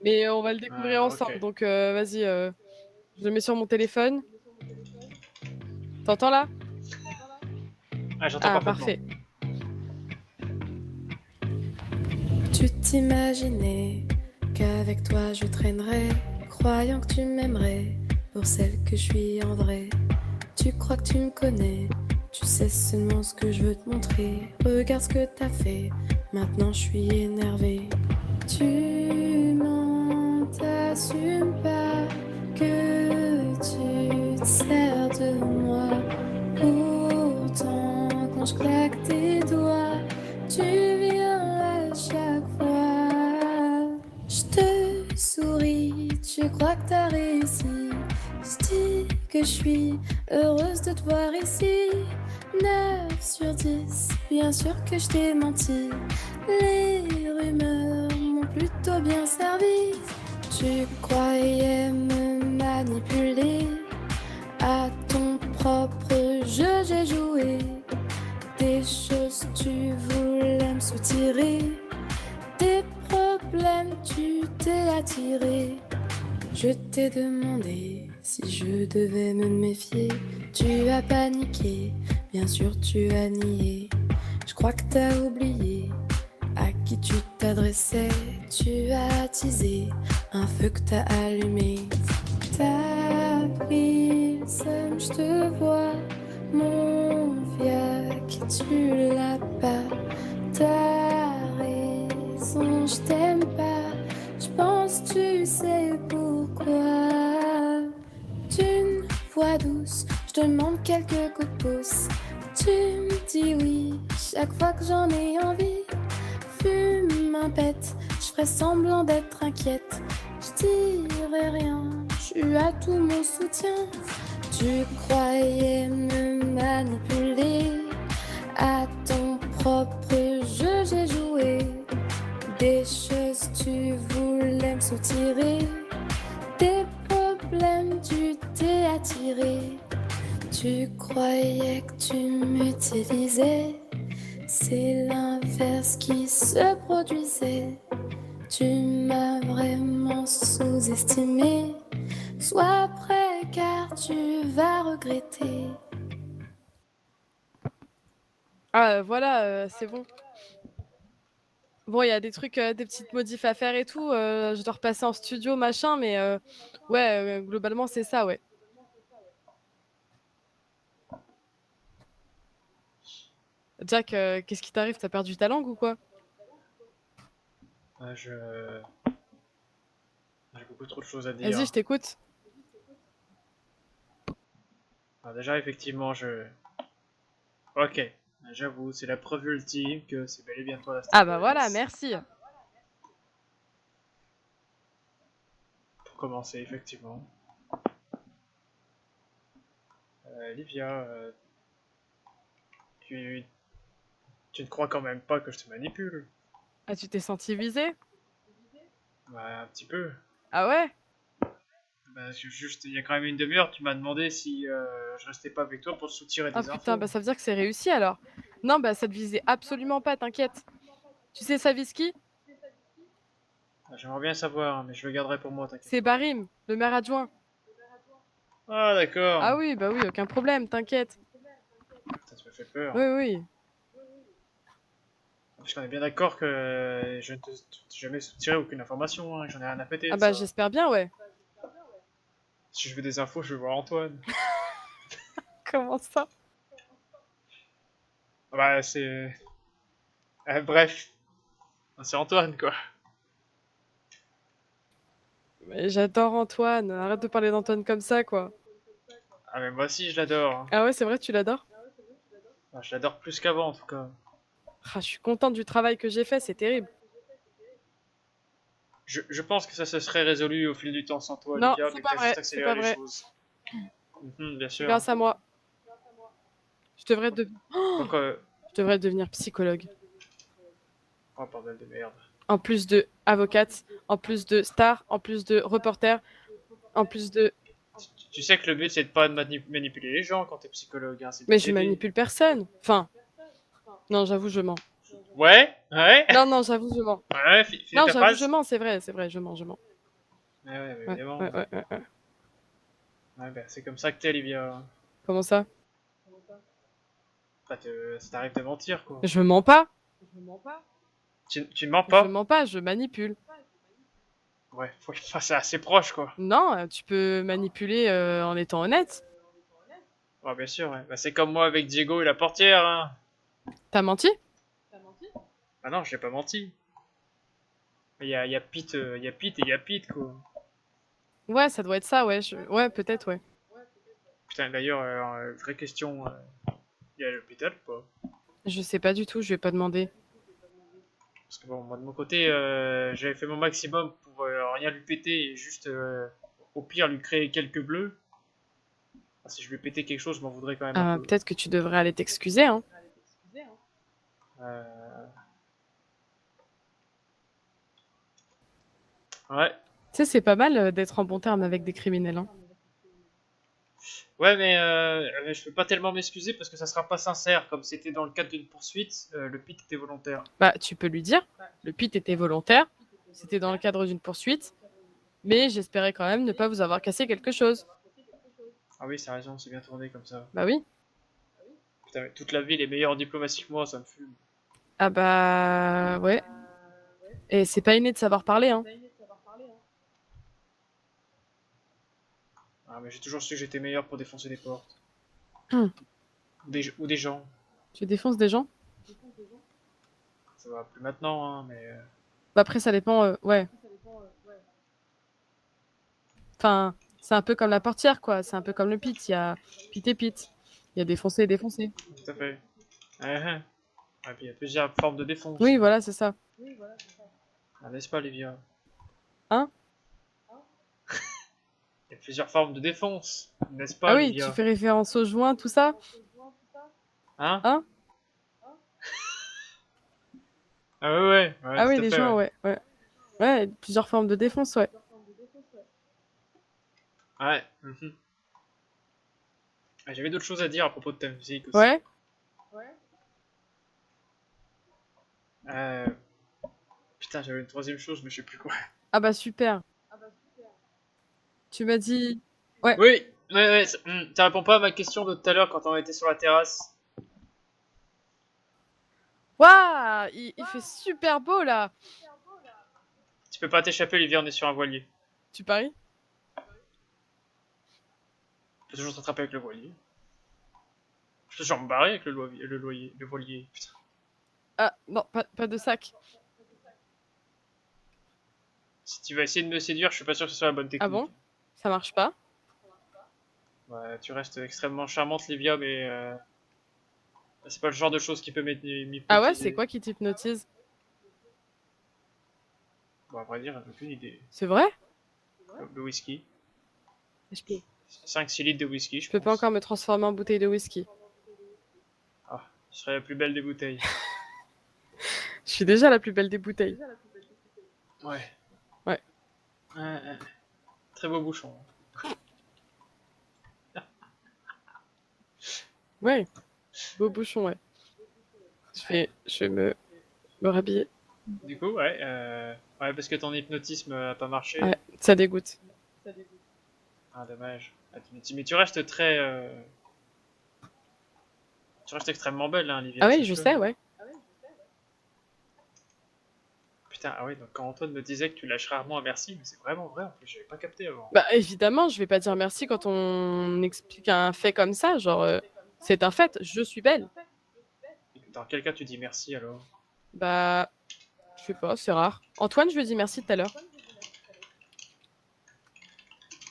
Mais on va le découvrir Ok. ensemble. Donc, vas-y, je le mets sur mon téléphone. T'entends là? Ah, j'entends Ah, parfaitement. parfait. Tu t'imaginais qu'avec toi je traînerais, croyant que tu m'aimerais pour celle que je suis en vrai. Tu crois que tu me connais, tu sais seulement ce que je veux te montrer. Regarde ce que t'as fait, maintenant je suis énervée. Tu m'en t'assumes pas que tu te sers de moi. Pourtant, quand je claque tes doigts, tu viens à chaque fois. Je te souris, tu crois que t'as réussi. Je dis que je suis heureuse de te voir ici. 9 sur 10, bien sûr que je t'ai menti. Les rumeurs m'ont plutôt bien servi. Tu croyais me manipuler. À ton propre jeu, j'ai joué. Des choses, tu voulais me soutirer. Des problèmes, tu t'es attiré. Je t'ai demandé si je devais me méfier. Tu as paniqué, bien sûr tu as nié. Je crois que t'as oublié à qui tu t'adressais. Tu as attisé un feu que t'as allumé. T'as pris le seum, je te vois. Mon fiac, tu l'as pas. T'as raison, je t'aime pas. Je pense tu sais pourquoi. D'une voix douce, je demande quelques coups de pouce. Tu me dis oui chaque fois que j'en ai envie. Fume un pet, je ferai semblant d'être inquiète. Je dirai rien, tu as tout mon soutien. Tu croyais me manipuler. À ton propre jeu, j'ai joué. Des choses, tu voulais me soutirer. Des problèmes, tu t'es attiré. Tu croyais que tu m'utilisais. c'est l'inverse qui se produisait. Tu m'as vraiment sous-estimé. Sois prêt car tu vas regretter. Ah, voilà, c'est bon. Bon, il y a des trucs, des petites modifs à faire et tout. Je dois repasser en studio, machin, mais ouais, globalement, c'est ça, ouais. Jack, qu'est-ce qui t'arrive? T'as perdu ta langue ou quoi? Ah, j'ai beaucoup trop de choses à Vas-y, dire. je t'écoute. Alors déjà, effectivement, Ok, j'avoue, c'est la preuve ultime que c'est bel et bien toi la Ah star de bah la voilà, Nice. merci. Pour commencer, effectivement. Livia, tu... tu ne crois quand même pas que je te manipule? Ah, tu t'es senti visé? Bah, un petit peu. Ah ouais? Bah, juste, il y a quand même une demi-heure, tu m'as demandé si je restais pas avec toi pour te soutirer Ah des putain, infos. bah ça veut dire que c'est réussi alors. Non, bah ça te visait absolument pas, t'inquiète. Tu sais ça vise qui? Ah, j'aimerais bien savoir, hein, mais je le garderai pour moi, t'inquiète C'est pas. Barim, le maire adjoint. Ah, Ah d'accord. oui, bah oui, aucun problème, t'inquiète. Ça te fait peur. Oui, oui. Parce qu'on est bien d'accord que je ne t'ai jamais soutiré aucune information, hein, j'en ai rien à péter Ah de bah ça. j'espère bien, ouais. Si je veux des infos, je vais voir Antoine. Comment ça? Bah, c'est... bref, c'est Antoine, quoi. Mais j'adore Antoine, arrête de parler d'Antoine comme ça, quoi. Ah, mais moi aussi, je l'adore, hein. Ah ouais, c'est vrai, tu l'adores? Enfin, je l'adore plus qu'avant, en tout cas. Ah, je suis contente du travail que j'ai fait, c'est terrible. Je pense que ça se serait résolu au fil du temps sans toi, Non, Olivia, c'est mais pas t'as juste vrai, c'est accéléré pas les vrai. choses. Bien C'est sûr. grâce à moi. Je devrais, Donc, je devrais devenir psychologue. oh, bordel de merde. En plus de avocate, en plus de star, en plus de reporter, en plus de... Tu sais que le but, c'est de pas de manipuler les gens quand t'es psychologue, hein, c'est de Mais les je aider. manipule personne. Enfin, non, j'avoue, je mens. Ouais, ouais, Non, non, j'avoue, je mens. ouais, finis Non, ta j'avoue, je phrase. mens, c'est vrai, je mens, je mens. Ouais, ouais, Ouais, évidemment. ouais, ouais, ouais, ouais. Ouais, bah, c'est comme ça que t'es, Olivia. Comment ça? Bah, ça t'arrive de mentir, quoi. Je mens pas. Tu ne mens Je pas? mens pas, je manipule. Ouais, enfin, c'est assez proche, quoi. Non, tu peux manipuler en étant honnête. Ouais, bien sûr, ouais. Bah, c'est comme moi avec Diego et la portière, hein. T'as menti? Ah non, j'ai pas menti. Il y a Pete, il y a Pete et il y a Pete, quoi. Ouais, ça doit être ça, ouais. Ouais, peut-être, ouais. Putain, d'ailleurs, vraie question, il y a l'hôpital ou pas? Je sais pas du tout, je vais pas demander. Parce que bon, moi de mon côté, j'avais fait mon maximum pour rien lui péter et juste, au pire, lui créer quelques bleus. Enfin, si je lui pétais quelque chose, je m'en voudrais quand même un peu. Peut-être que tu devrais aller t'excuser, hein. Euh, Ouais. Tu sais, c'est pas mal d'être en bon terme avec des criminels, hein. Ouais, mais je peux pas tellement m'excuser parce que ça sera pas sincère. Comme c'était dans le cadre d'une poursuite, le pit était volontaire. Bah, tu peux lui dire. Le pit était volontaire. C'était dans le cadre d'une poursuite. Mais j'espérais quand même ne pas vous avoir cassé quelque chose. Ah oui, c'est raison, c'est bien tourné comme ça. Bah oui. Putain, mais toute la ville est meilleure en diplomatie que moi, ça me fume. Ah bah ouais. Et c'est pas inné de savoir parler, hein. Ah, mais j'ai toujours su que j'étais meilleur pour défoncer des portes. Hum. Ou des gens. Tu défonces des gens? Ça va plus maintenant, hein, mais. Bah après, ça dépend, ouais. Enfin, c'est un peu comme la portière, quoi. C'est un peu comme le pit. Il y a pit et pit. Il y a défoncé et défoncé. Tout à fait. Ouais, et puis il y a plusieurs formes de défense. Oui, voilà, c'est ça. Ah, n'est-ce pas, Olivia? Hein? Il y a plusieurs formes de défense. N'est-ce pas, Ah oui, tu Olivia? fais référence au joint, tout ça? Hein? Hein? Ah ouais, Ah oui, tout à les fait, joints, ouais. ouais, ouais. Ouais, plusieurs formes de défense, ouais. Ouais. Ah, j'avais d'autres choses à dire à propos de ta musique aussi. Ouais? putain, j'avais une troisième chose, mais je sais plus quoi. Ah bah super. Tu m'as dit... Ouais. Oui, ouais, ça répond pas à ma question de tout à l'heure quand on était sur la terrasse. Waouh, il fait super beau là. Tu peux pas t'échapper, Olivier, on est sur un voilier. Tu paries? Je peux toujours t'attraper avec le voilier. Je peux toujours me barrer avec le voilier. Putain. Ah non, pas de sac. Si tu vas essayer de me séduire, je suis pas sûr que ce soit la bonne Ah technique. bon? Ça marche pas? Ouais, tu restes extrêmement charmante, Livia, mais c'est pas le genre de choses qui peut m'hypnotiser. Ah ouais, c'est quoi qui t'hypnotise? Bon, à vrai dire, j'ai aucune idée. C'est vrai? Le whisky. Je peux, 5-6 litres de whisky, je je peux pas pense. encore me transformer en bouteille de whisky. Ah, ce serait la plus belle des bouteilles. Je suis déjà la plus belle des bouteilles. Ouais. Ouais. Ouais. Très beau bouchon. Ouais, beau bouchon, ouais. Je vais me rhabiller. Du coup, ouais, ouais, parce que ton hypnotisme a pas marché. Ouais, ça dégoûte. Ah, dommage. Ah, mais tu restes très. Tu restes extrêmement belle, hein, Olivia. Ah oui, je sache-le. sais, ouais. Putain, ah ouais, donc quand Antoine me disait que tu lâches rarement un merci, mais c'est vraiment vrai, en plus, j'avais pas capté avant. Bah évidemment, je vais pas dire merci quand on explique un fait comme ça, genre c'est un fait, je suis belle. Et dans quel cas tu dis merci alors? Bah je sais pas, c'est rare. Antoine, je lui ai dit merci tout à l'heure.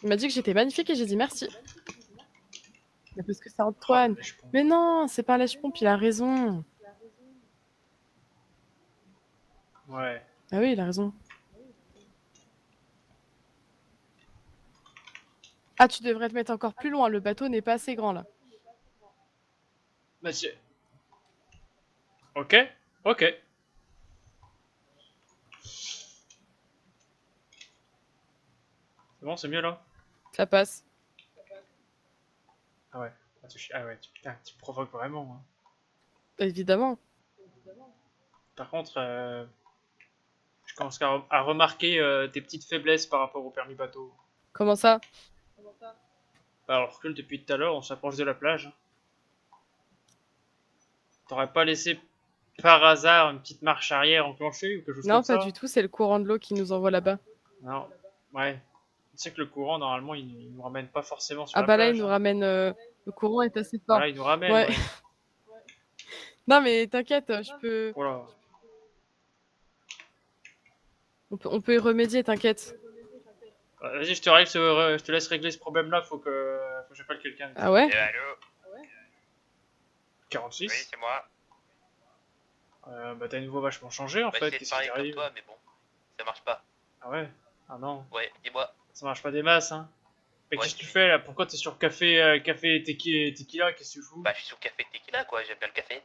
Il m'a dit que j'étais magnifique et j'ai dit merci. Mais parce que c'est Oh, Antoine. lèche-pont. Mais non, c'est pas un lèche-pompe, il a raison. Ouais. Ah oui, il a raison. Ah, tu devrais te mettre encore plus loin, le bateau n'est pas assez grand là. Monsieur. Ok, ok. C'est bon, c'est mieux là? Ça passe. Ah ouais. Ah ouais, putain, tu me provoques vraiment, hein. Évidemment. Par contre, je commence à remarquer tes petites faiblesses par rapport au permis bateau. Comment ça? Bah, alors que depuis tout à l'heure, on s'approche de la plage. T'aurais pas laissé par hasard une petite marche arrière enclenchée ou quelque chose Non, comme pas ça? du tout, c'est le courant de l'eau qui nous envoie là-bas. Non. Ouais. Tu sais que le courant, normalement, il nous ramène pas forcément sur Ah la bah là, il plage, nous hein. ramène... le courant est assez fort. Voilà, il nous ramène, Ouais. ouais. Non mais t'inquiète, je peux... Voilà. On peut y remédier, t'inquiète. Vas-y, je te laisse régler ce problème-là, faut que j'appelle quelqu'un. Ah ouais? Allô? Oui, 46. c'est moi. Bah t'as une voix vachement changée en Bah, fait, j'essaie de qu'est-ce qui parler comme t'arrive? toi, mais bon, ça marche pas. Ah ouais? Ah non, Ouais, dis-moi. ça marche pas des masses, hein. Mais Ouais. qu'est-ce que tu fais là? Pourquoi t'es sur café tequila, qu'est-ce que tu fous? Bah, je suis sur le café tequila, quoi, j'aime bien le café.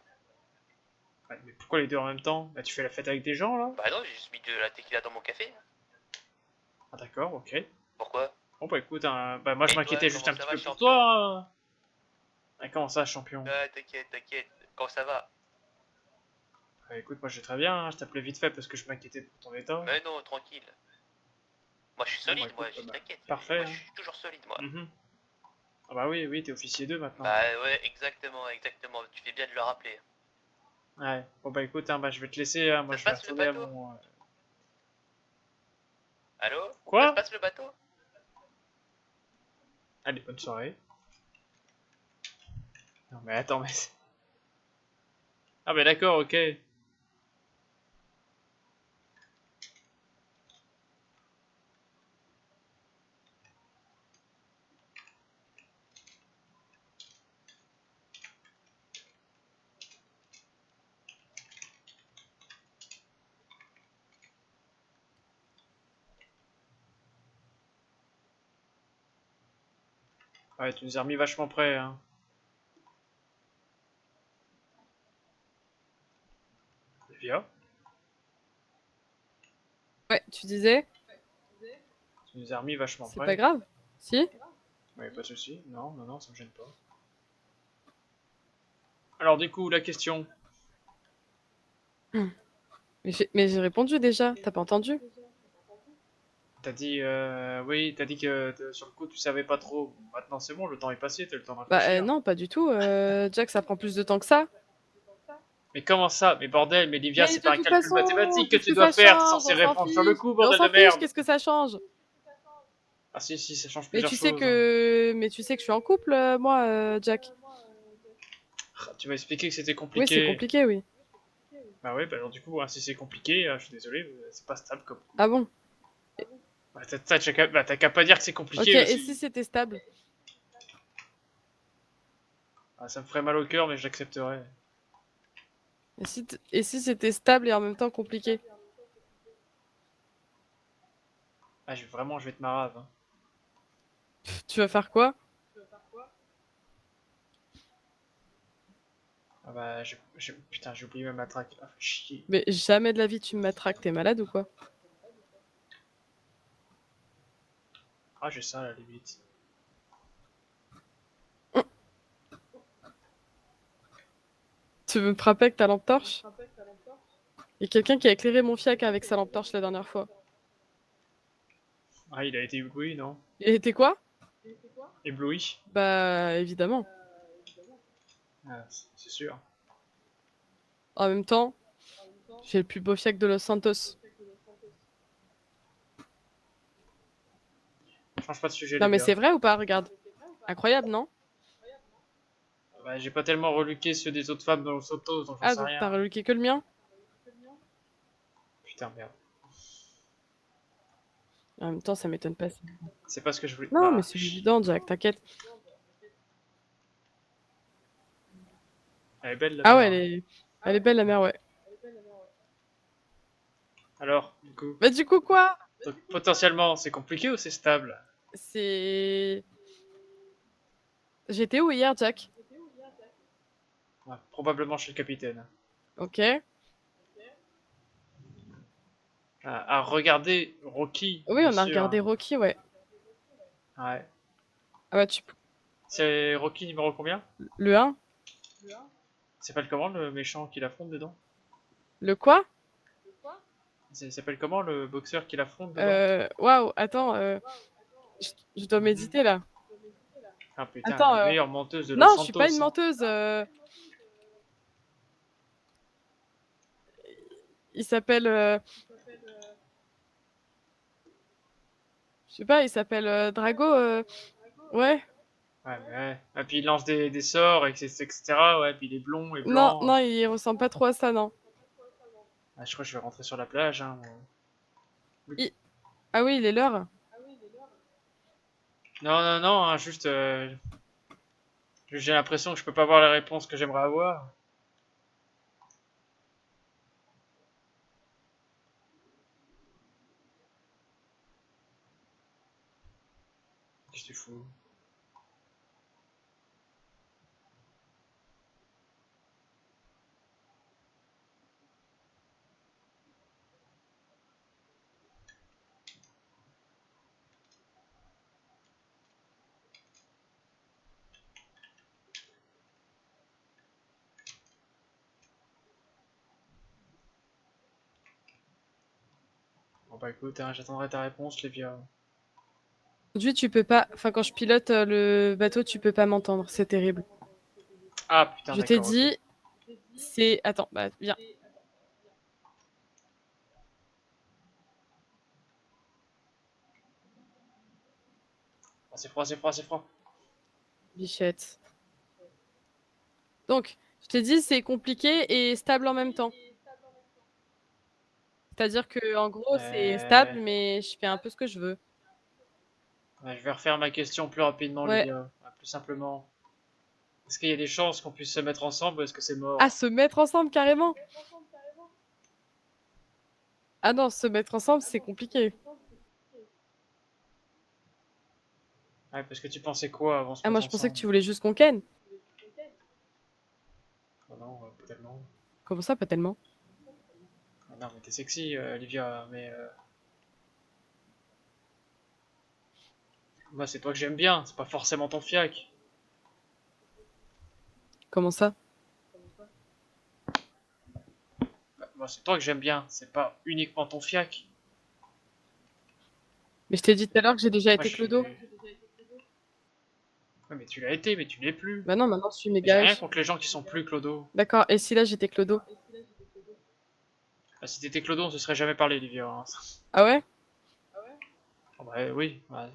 Ouais, mais pourquoi les deux en même temps? Bah tu fais la fête avec des gens là? Bah non, j'ai juste mis de la tequila dans mon café. Ah d'accord, ok. Pourquoi? Bon bah écoute, hein, bah moi je Et toi, m'inquiétais juste un comment ça petit va, peu pour champion? toi, hein. Ah, comment ça, champion? Ah, t'inquiète, quand ça va? Bah écoute, moi je vais très bien, hein, je t'appelais vite fait parce que je m'inquiétais pour ton état. Mais non, tranquille. Moi, je suis Bon, bah, solide, moi, écoute, bah, t'inquiète. parfait, Moi, hein. je suis toujours solide, moi. Mhm. Ah bah oui, oui, t'es officier 2 maintenant. Bah ouais, exactement. Tu fais bien de le rappeler. Ouais, bon bah écoute, hein, bah, je vais te laisser, hein, moi Ça se je vais passe le retourner à bateau? mon... Allô? Ça se Quoi? passe le bateau? Allez, bonne soirée. Non mais attends, mais... Ah bah d'accord, ok. Ouais, tu nous as remis vachement près, hein. Via, Ouais, tu disais? tu nous as remis vachement C'est pas près. grave? Si? Ouais, pas de soucis. Non, non, non, ça me gêne pas. Alors du coup, la question. Mais j'ai répondu déjà, t'as pas entendu? T'as dit, oui, t'as dit que sur le coup tu savais pas trop. Maintenant c'est bon, le temps est passé, t'as le temps de Bah réfléchir. non, pas du tout. Jack, ça prend plus de temps que ça. Mais comment ça? Mais bordel, mais Livia, Mais c'est de pas un toute calcul façon, mathématique que qu'est-ce tu que dois ça faire, t'es change? censé On s'en répondre sur le fiche. coup, Mais on bordel de s'en fiche, merde! qu'est-ce que ça change? Ah si, si, ça change Mais plusieurs tu sais choses, hein. que, mais tu sais que je suis en couple, moi, Jack. Ah, tu m'as expliqué que c'était Oui, c'est compliqué. compliqué, oui. Bah ouais, bah alors du coup, hein, si c'est compliqué, je suis désolé, c'est pas stable comme coup. Ah bon? Bah t'as qu'à pas dire que c'est Ok, compliqué et si aussi. c'était stable? Ah, ça me ferait mal au cœur, mais j'accepterais. Et si c'était stable et en même temps compliqué? Ah, vraiment, je vais te marave, hein. Tu vas faire quoi? Ah bah, putain, j'ai oublié ma matraque. Ah, fait chier. Mais jamais de la vie tu me matraques, t'es malade ou quoi? Ah, j'ai ça à la limite. Tu veux me frapper avec ta lampe torche? Il y a quelqu'un qui a éclairé mon fiac avec sa lampe torche la dernière fois. Ah, il a été ébloui, non? Il était quoi? Ébloui? Bah évidemment. Ah, c'est sûr. En même temps, j'ai le plus beau fiac de Los Santos. Change pas de sujet, Non les mais gars. c'est vrai ou pas? Regarde. Incroyable, non? Bah, j'ai pas tellement reluqué ceux des autres femmes dans le Soto, donc j'en Ah sais donc rien. t'as reluqué que le mien? Putain, merde. En même temps, ça m'étonne pas. C'est pas ce que je voulais. Non mais Bah, c'est évident, Jack, t'inquiète. elle est belle, la Ah ouais, mère, hein. elle est belle la mère, ouais. Alors, du coup. Bah du coup quoi? Donc, potentiellement, c'est compliqué ou c'est stable? C'est... J'étais où hier, Jack? Ouais, probablement chez le capitaine. Ok. À regarder Rocky, Oui, bien on a sûr, regardé hein. Rocky, ouais. Ouais. Ah bah tu... C'est Rocky numéro combien? Le 1? Il s'appelle comment le méchant qui l'affronte dedans? Le quoi? Il s'appelle comment le boxeur qui l'affronte dedans? Waouh, attends, je dois méditer là. Ah putain, Attends, la meilleure menteuse de Los non, je suis pas une Santos, hein. menteuse. Il s'appelle, je sais pas, il s'appelle Drago. Ouais. Ouais, mais ouais. Et puis il lance des sorts, etc. Ouais, puis il est blond et Non, blanc. non, il ressemble pas trop à ça, non. Ah, je crois que je vais rentrer sur la plage, hein, moi. Il- Ah oui, il est l'heure. Non, non, non, hein, juste. J'ai l'impression que je peux pas avoir la réponse que j'aimerais avoir. Qu'est-ce que tu fous? Bon bah écoute, hein, j'attendrai ta réponse, Lévia. Aujourd'hui, tu peux pas. Enfin, quand je pilote le bateau, tu peux pas m'entendre. C'est terrible. Ah putain, Je t'ai d'accord, ok. dit, c'est. Attends, bah viens. Ah, c'est froid, c'est froid, c'est froid. Bichette. Donc, je t'ai dit, c'est compliqué et stable en même temps. C'est-à-dire que, en gros, c'est stable, Euh... mais je fais un peu ce que je veux. Ouais, je vais refaire ma question plus rapidement, Ouais. Lévia. Ouais, plus simplement. Est-ce qu'il y a des chances qu'on puisse se mettre ensemble ou est-ce que c'est Ah, mort? se mettre ensemble carrément? Ah non, se mettre ensemble, c'est compliqué. Ouais, parce que tu pensais quoi avant de se Ah, moi, mettre je pensais que ensemble? tu voulais juste qu'on ken. Oh non, pas tellement. Comment ça, pas tellement? Ah non, mais t'es sexy, Olivia, mais moi c'est toi que j'aime bien, c'est pas forcément ton fiac. Comment ça? Bah, Moi, c'est toi que j'aime bien, c'est pas uniquement ton fiac. Mais je t'ai dit tout à l'heure que j'ai déjà Moi, été je suis... clodo. Ouais, mais tu l'as été, mais tu l'es plus. Bah non, maintenant je suis J'ai méga rien riche. contre les gens qui sont plus clodo. D'accord, et si là j'étais clodo? Ah, si t'étais clodo, on se serait jamais parlé, Olivia. Hein. Ah ouais? Ah bah, oui, ouais.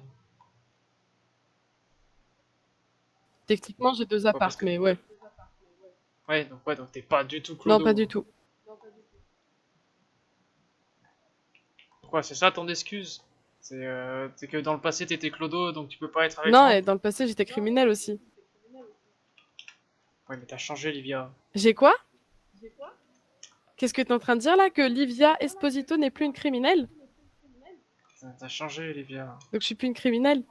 Techniquement, j'ai 2 Ouais, parce apparts, que... mais ouais. Ouais, donc t'es pas du tout Non, clodo. pas du tout. Pourquoi, c'est ça ton excuse? C'est que dans le passé t'étais clodo, donc tu peux pas être avec Non, moi? et dans le passé, j'étais criminel aussi. Ouais, mais t'as changé, Olivia. J'ai quoi? Qu'est-ce que t'es en train de dire là? Que Livia Esposito n'est plus une criminelle? T'as changé, Olivia. Donc je suis plus une criminelle?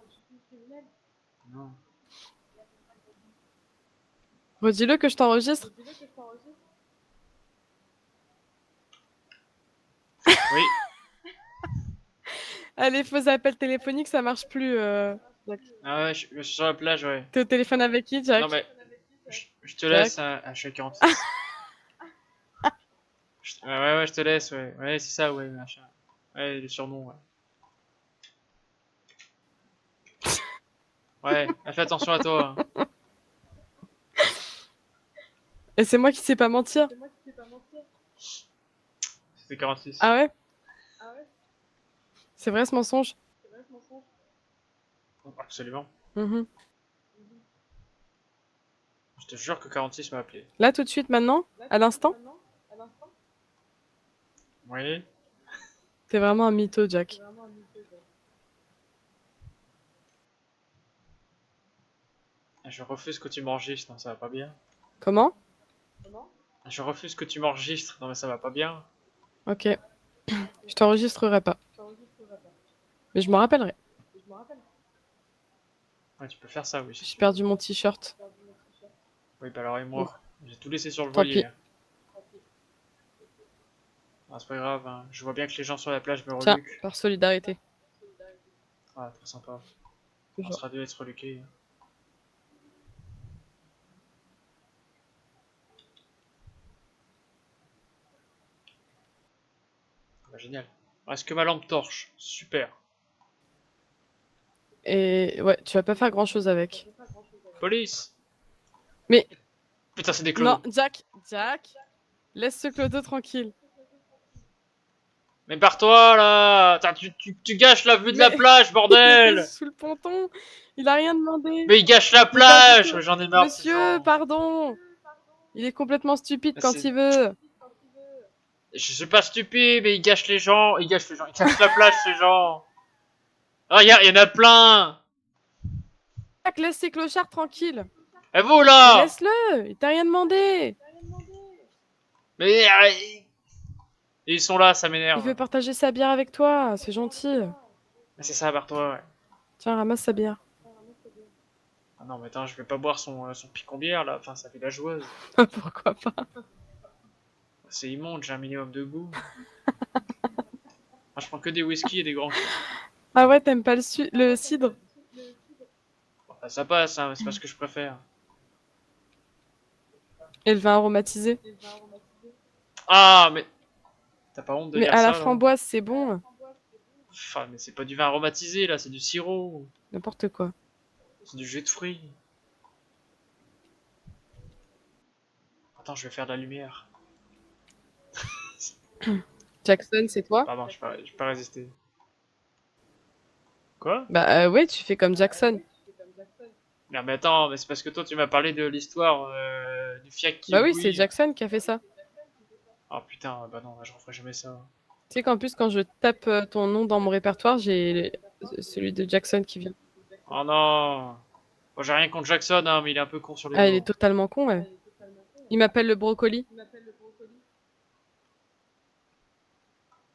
Non. Redis-le que je t'enregistre. Oui. Ah, les faux appels téléphoniques, ça marche plus. Jack. Ah ouais, je suis sur la plage, ouais. T'es au téléphone avec qui, Jack? Non mais, je te Jack. laisse, hein. Ah, je suis à 46. Ouais, je te laisse, ouais. Ouais, c'est ça, ouais, machin. Ouais, le surnom, ouais. Ouais, fais attention à toi. Hein. Et c'est moi qui sais pas mentir. C'était 46. Ah ouais? C'est vrai ce mensonge? Absolument. Mhm. Je te jure que 46 m'a appelé. Là, tout de suite, maintenant? À l'instant? Oui. T'es vraiment un mytho, Jack. Je refuse que tu m'enregistres, non, ça va pas bien. Comment? Je refuse que tu m'enregistres, non mais ça va pas bien. Ok. Je t'enregistrerai pas. Mais je m'en rappellerai. Ouais, tu peux faire ça, oui. J'ai perdu mon t-shirt. Oui, bah alors et moi, j'ai tout laissé sur le Tant voilier. pis. Ah, c'est pas grave, hein. Je vois bien que les gens sur la plage me Tiens, reluquent. par solidarité. Ah, très sympa. On Toujours. sera deux à être reluqués. Bah, génial. Est-ce que ma lampe torche? Super. Et ouais, tu vas pas faire grand chose avec. Police! Mais Putain, c'est des non, clodos. Jack, laisse ce clodo tranquille. Mais barre-toi là! Attends, tu gâches la vue de la Mais plage, il bordel! était sous le ponton, il a rien demandé. Mais il gâche la Mais pas du plage! tout. J'en ai marre de ces Monsieur, gens. pardon. Il est complètement stupide Mais quand il veut. Je suis pas stupide, mais il gâche les gens. Il gâche les gens. Il gâche la plage, ces gens. Regarde, il y en a plein! Jack, laisse ces clochards tranquilles. Et vous Mais là! laisse-le, il t'a rien demandé. Mais ils sont là, ça Il m'énerve. veut partager sa bière avec toi, c'est gentil. Mais c'est ça, barre-toi, ouais. Tiens, ramasse sa bière. Ah non, mais attends, je vais pas boire son picon-bière là. Enfin, ça fait la joueuse. Pourquoi pas? C'est immonde, j'ai un minimum de goût. Moi, je prends que des whisky et des grands. Ah ouais, t'aimes pas le cidre? Enfin, ça passe, hein, mais c'est pas ce que je préfère. Et le vin aromatisé? Ah, mais t'as pas honte de Mais dire à la ça là? framboise, c'est bon. Enfin, mais c'est pas du vin aromatisé là, c'est du sirop. N'importe quoi. C'est du jus de fruits. Attends, je vais faire de la lumière. Jackson, c'est toi? Pardon, je peux pas résister. Quoi? Bah ouais, tu fais comme Jackson. Non, mais attends, mais c'est parce que toi tu m'as parlé de l'histoire du fiac qui Bah oui, c'est ébouille. Jackson qui a fait ça. Oh putain, bah non, je referai jamais ça. Tu sais qu'en plus, quand je tape ton nom dans mon répertoire, j'ai celui de Jackson qui vient. Oh non! Bon, j'ai rien contre Jackson, hein, mais il est un peu con sur les Ah, il est mots. totalement con, ouais. Il m'appelle le brocoli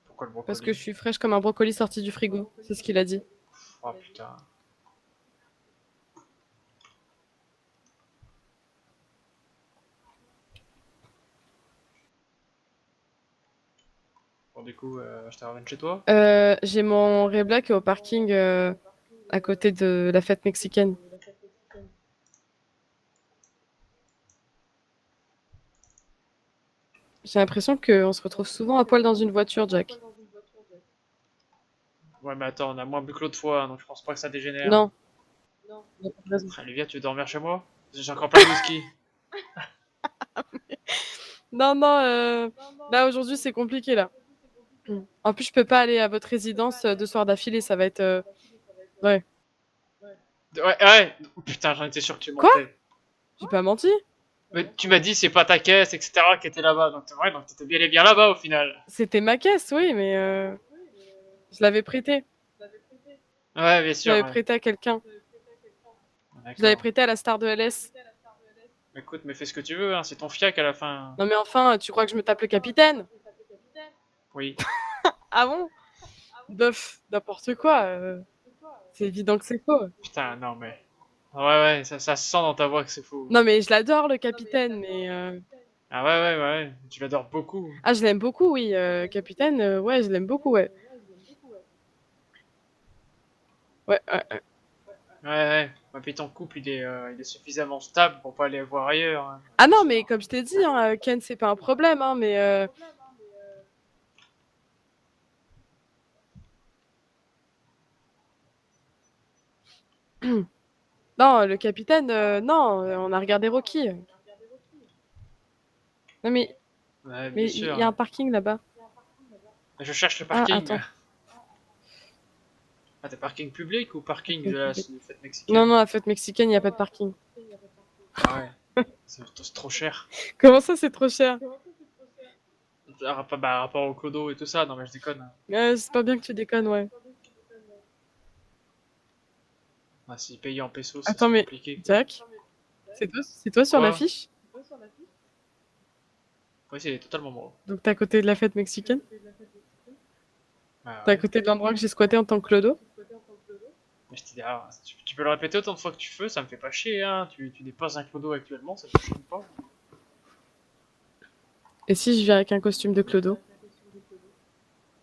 Pourquoi le brocoli? parce que je suis fraîche comme un brocoli sorti du frigo. C'est ce qu'il a dit. Oh putain. Bon, du coup, je te ramène chez toi? J'ai mon Rebla qui est au parking à côté de la fête mexicaine. J'ai l'impression qu'on se retrouve souvent à poil dans une voiture, Jack. Ouais, mais attends, on a moins bu que l'autre fois, hein, donc je pense pas que ça dégénère. Non. Y a pas de raison. Olivia, tu veux dormir chez moi? J'ai encore plein de whisky. Non, non, là aujourd'hui c'est compliqué là. En plus, je peux pas aller à votre résidence 2 soirs d'affilée, ça va être. Ouais. Ouais, ouais. Oh, putain, j'en étais sûr que tu Quoi? mentais. J'ai pas menti. Mais tu m'as dit c'est pas ta caisse, etc. qui était là-bas. Donc c'est vrai, donc t'étais bien et bien là-bas au final. C'était ma caisse, oui, mais je l'avais prêté. Ouais, bien Je sûr. l'avais Ouais. prêté à quelqu'un. D'accord. Je l'avais prêté à la star de LS. Écoute, mais fais ce que tu veux, hein, c'est ton fiac à la fin. Non mais enfin, tu crois que je me tape le capitaine? Oui. Ah bon? Bof, n'importe quoi. C'est évident que c'est faux. Putain, non mais. Ouais, ouais, ça se sent dans ta voix que c'est faux. Non mais je l'adore le capitaine, mais Ah ouais, ouais, ouais, tu l'adores beaucoup. ah je l'aime beaucoup, oui. Capitaine, ouais, je l'aime beaucoup, ouais. Ouais, ouais, ouais. Ouais, ouais. Ouais, puis ton couple, il est suffisamment stable pour pas aller voir ailleurs, hein. Ah non, mais comme je t'ai dit, hein, Ken, c'est pas un problème, hein, mais non, le capitaine, non, on a regardé Rocky. Non Ouais, bien mais il sûr. y a un parking là-bas. Je cherche le Ah, parking. attends. Ah, t'es parking public ou parking de Parking la public. fête mexicaine? Non, non, la fête mexicaine, il n'y a pas de parking. Ah ouais, c'est trop cher. Comment ça, c'est trop cher? Rapport au clodo et tout ça, non mais je déconne. C'est pas bien que tu déconnes, ouais. Ah, si payé en pesos, Attends, c'est mais compliqué. Jack, c'est toi sur Quoi? l'affiche? Oui, c'est totalement moi. Donc t'es à côté de la fête mexicaine? Bah T'es à ouais. côté de l'endroit que j'ai squatté en tant que clodo? Mais je t'ai dit, ah, tu peux le répéter autant de fois que tu veux, ça me fait pas chier, hein. Tu déposes un clodo actuellement, ça te choque pas. Et si je viens avec un costume de clodo?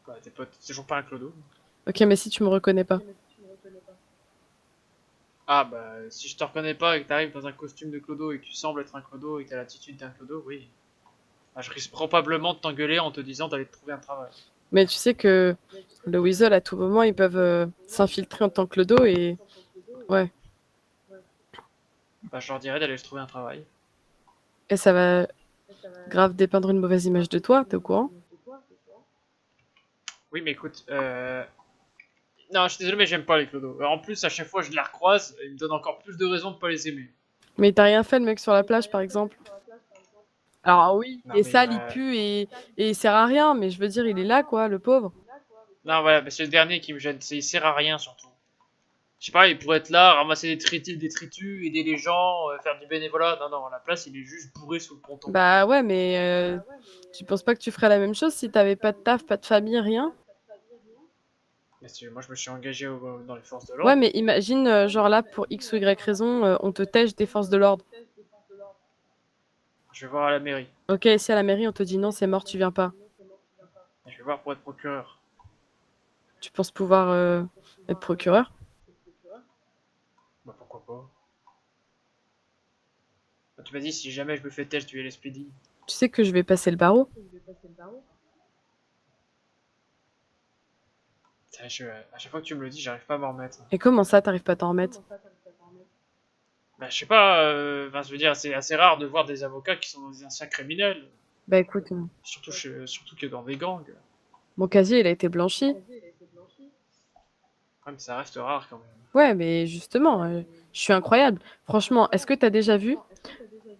Bah, t'es toujours pas un clodo. Ok, mais si tu me reconnais pas. Ah bah, si je te reconnais pas et que t'arrives dans un costume de clodo et que tu sembles être un clodo et que t'as l'attitude d'un clodo, oui. Ah, je risque probablement de t'engueuler en te disant d'aller te trouver un travail. Mais tu sais que le Weasel, à tout moment, ils peuvent s'infiltrer en tant que clodo et... Ouais. Bah, je leur dirais d'aller se trouver un travail. Et ça va grave dépeindre une mauvaise image de toi, t'es au courant? Oui, mais écoute, non, je suis désolé, mais j'aime pas les clodos. En plus, à chaque fois, je les recroise, ils me donnent encore plus de raisons de pas les aimer. Mais t'as rien fait, le mec sur la plage, par exemple? Alors oui, Non, il est mais sale, il pue et il sert à rien, mais je veux dire, il est là, quoi, le pauvre. non, voilà, mais c'est le dernier qui me gêne. Il sert à rien, surtout. Je sais pas, il pourrait être là, ramasser des détritus, aider les gens, faire du bénévolat. Non, non, à la place, il est juste bourré sous le ponton. Bah ouais, mais tu penses pas que tu ferais la même chose si t'avais pas de taf, pas de famille, rien? Moi, je me suis engagé dans les forces de Ouais, l'ordre. mais imagine, genre là, pour X ou Y raison, on te tèche des forces de l'ordre. Je vais voir à la mairie. Ok, si à la mairie, on te dit non, c'est mort, tu viens pas. Je vais voir pour être procureur. Tu penses pouvoir être procureur? Bah, pourquoi pas. Bah, tu m'as dit, si jamais je me fais têche, tu es l'SPD. Tu sais que je vais passer le barreau? À chaque fois que tu me le dis, j'arrive pas à m'en remettre. Et comment ça, t'arrives pas à t'en remettre? Bah, je sais pas, je veux dire, c'est assez rare de voir des avocats qui sont des anciens criminels. Bah écoute, Surtout que dans des gangs. mon casier, il a été blanchi. Ouais, mais ça reste rare quand même. Ouais, mais justement, je suis incroyable. Franchement, est-ce que t'as déjà vu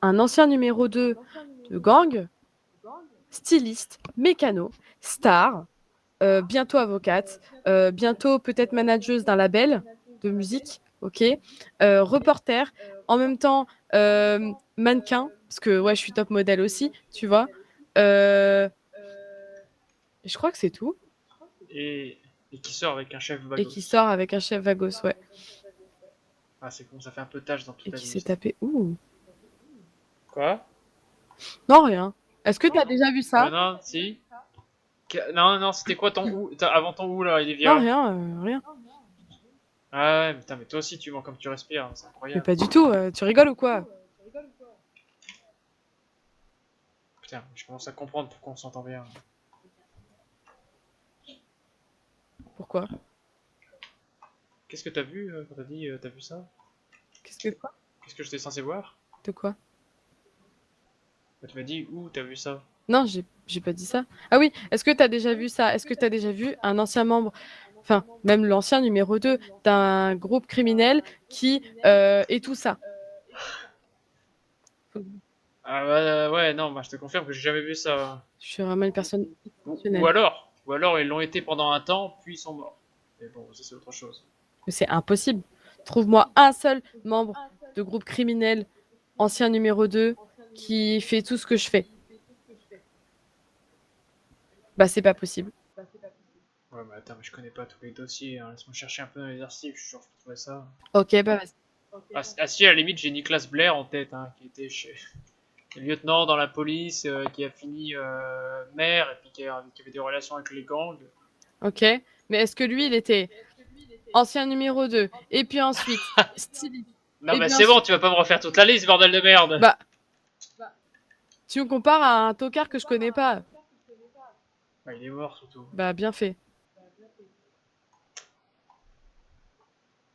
un ancien numéro 2 de gang, styliste, mécano, star, bientôt avocate, bientôt peut-être manageuse d'un label de musique, ok, reporter, en même temps mannequin, parce que ouais, je suis top modèle aussi, tu vois. Je crois que c'est tout. Et qui sort avec un chef Et bagos. qui sort avec un chef Vagos, ouais. Ah, c'est con, ça fait un peu tâche dans toute Et la qui s'est liste. tapé. Ouh. Quoi? Non, rien. Est-ce que t'as déjà vu ça? Non, si. Non, non, c'était quoi ton ou avant ton ou là, Non, Olivia? rien, rien. Ah ouais, putain, mais toi aussi tu mens comme tu respires, hein, c'est Mais incroyable. pas du tout, tu rigoles ou quoi? putain, je commence à comprendre pourquoi on s'entend bien. Pourquoi? Qu'est-ce que t'as vu quand t'as dit t'as vu ça? Qu'est-ce que quoi? Qu'est-ce que j'étais censé voir? De quoi? Bah, tu m'as dit où t'as vu ça? Non, j'ai pas dit ça. Ah oui, est-ce que t'as déjà vu ça? Est-ce que t'as déjà vu un ancien membre, enfin, même l'ancien numéro 2 d'un groupe criminel qui est tout ça? Ah bah, ouais, non, bah, je te confirme que j'ai jamais vu ça. Je suis vraiment une personne Ou exceptionnelle. ou alors ils l'ont été pendant un temps, puis ils sont morts. Mais bon, ça c'est autre chose. Mais c'est impossible. Trouve-moi un seul membre de groupe criminel, ancien numéro 2, qui fait tout ce que je fais. Bah, c'est pas possible. Ouais, mais attends, mais je connais pas tous les dossiers, hein. Laisse-moi chercher un peu dans les archives, je suis sûr que je peux trouver ça. Ok, bah vas-y. Ah si, à la limite, j'ai Nicolas Blair en tête, hein, qui était lieutenant dans la police, qui a fini maire, et puis qui avait des relations avec les gangs. Ok. Mais est-ce que lui, il était ancien numéro 2, et puis ensuite, styliste. Non, Et mais bien c'est bon, sûr. tu vas pas me refaire toute la liste, bordel de merde! Bah, tu me compares à un tocard que je connais pas. Bah, il est mort surtout. Bah, bien fait.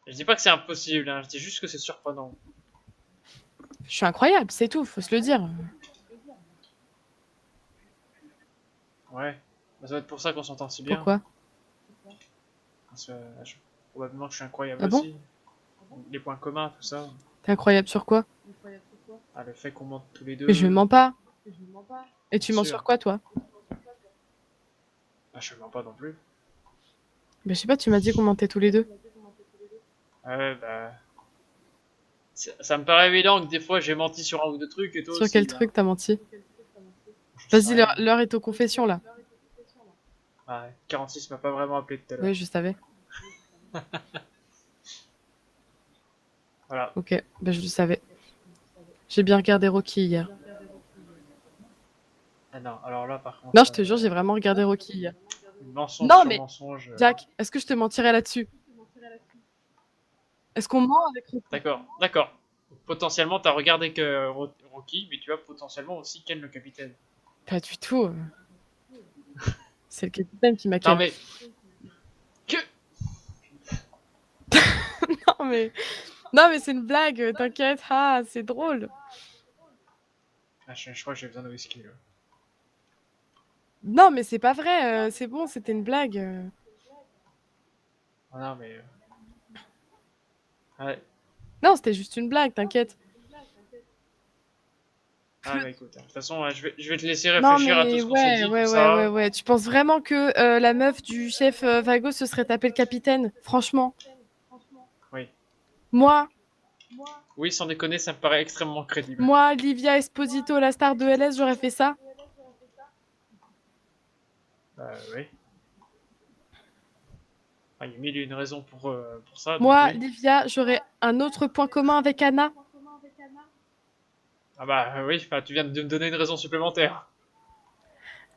Je dis pas que c'est impossible, hein, je dis juste que c'est surprenant. Je suis incroyable, c'est tout, faut se le dire. Ouais, bah, ça doit être pour ça qu'on s'entend si bien. Pourquoi? Parce que, probablement que je suis incroyable Ah bon? aussi. Les points communs, tout ça. T'es incroyable sur quoi? Ah, le fait qu'on mente tous les deux. Mais je mens pas. Et tu Bien mens sûr. sur quoi, toi? Ah, je mens pas non plus. Bah, je sais pas, tu m'as dit qu'on mentait tous les deux. Ouais, bah. Ça me paraît évident que des fois j'ai menti sur un ou deux trucs et toi Sur aussi. quel là. truc t'as menti? J'en sais Vas-y, rien. l'heure est aux confessions, là. Ouais, 46 m'a pas vraiment appelé tout à l'heure. Oui, je savais. Voilà. Ok, bah, je le savais. J'ai bien regardé Rocky hier. Ah non, alors là par contre. Non, je te jure, j'ai vraiment regardé Rocky hier. Mensonge Non, sur mais mensonge. Jack, est-ce que je te mentirais là-dessus? Est-ce qu'on ment avec Rocky? D'accord, d'accord. Potentiellement t'as regardé que Rocky, mais tu as potentiellement aussi Ken le capitaine. Pas du tout. C'est le capitaine qui m'a Non ken. mais. Que. Non, mais... Non, mais c'est une blague, t'inquiète. Ah, c'est drôle. Ah, je crois que j'ai besoin de whisky là. Non, mais c'est pas vrai. C'est bon, c'était une blague. Ah non mais. Ouais. Non, c'était juste une blague, t'inquiète. Ah bah écoute, de toute façon, je vais te laisser Non, réfléchir à tout mais ce qu'on s'est ouais, dit, ouais, tout ouais, ouais, ça. ouais. Tu penses vraiment que la meuf du chef Vago se serait tapé le capitaine? Franchement. Oui. Moi, Oui, sans déconner, ça me paraît extrêmement crédible. moi, Livia Esposito, la star de LS, j'aurais fait ça? Oui. Ah, il y a mille et une raisons pour ça, donc Moi, oui. Livia, j'aurais un autre point commun avec Anna. Ah bah oui, bah, tu viens de me donner une raison supplémentaire.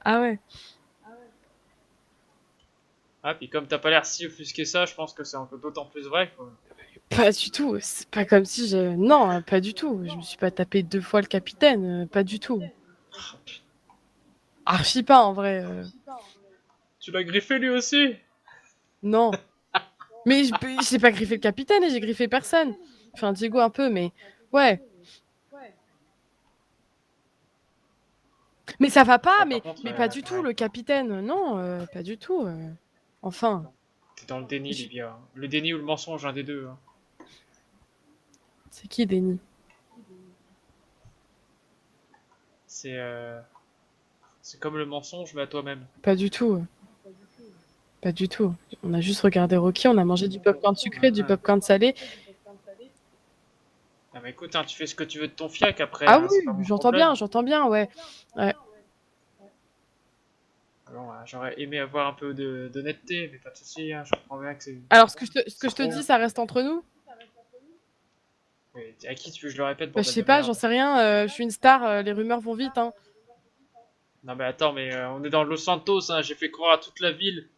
Ah ouais. Ah, puis comme t'as pas l'air si offusqué ça, je pense que c'est encore d'autant plus vrai, quoi. Pas du tout. C'est pas comme si je... Non, pas du tout. Je me suis pas tapé 2 fois le capitaine. Pas du tout. Archi pas, en vrai. Tu l'as griffé lui aussi? Non. Mais j'ai pas griffé le capitaine et j'ai griffé personne. Enfin, Diego un peu, mais... Ouais. Mais ça va pas, Ah, mais, par contre, mais pas du tout, ouais. le capitaine. Non, pas du tout. Enfin. T'es dans le déni, Je- Livia. Le déni ou le mensonge, un des deux. Hein. C'est qui, Denis? C'est comme le mensonge, mais à toi-même. Pas du tout. Pas du tout. On a juste regardé Rocky, on a mangé du popcorn sucré, du popcorn salé. Ah bah écoute, hein, tu fais ce que tu veux de ton fiac après, Ah hein, c'est pas oui, mon problème. j'entends bien, ouais. Ouais. Alors, j'aurais aimé avoir un peu d'honnêteté, mais pas de soucis, hein, je comprends bien que c'est... Alors, ce que je te trop. dis, ça reste entre nous? Mais à qui tu veux que je le répète, Bah, je bordel sais de pas, merde? j'en sais rien. Je suis une star, les rumeurs vont vite, hein. Non mais attends, mais on est dans Los Santos, hein, j'ai fait croire à toute la ville.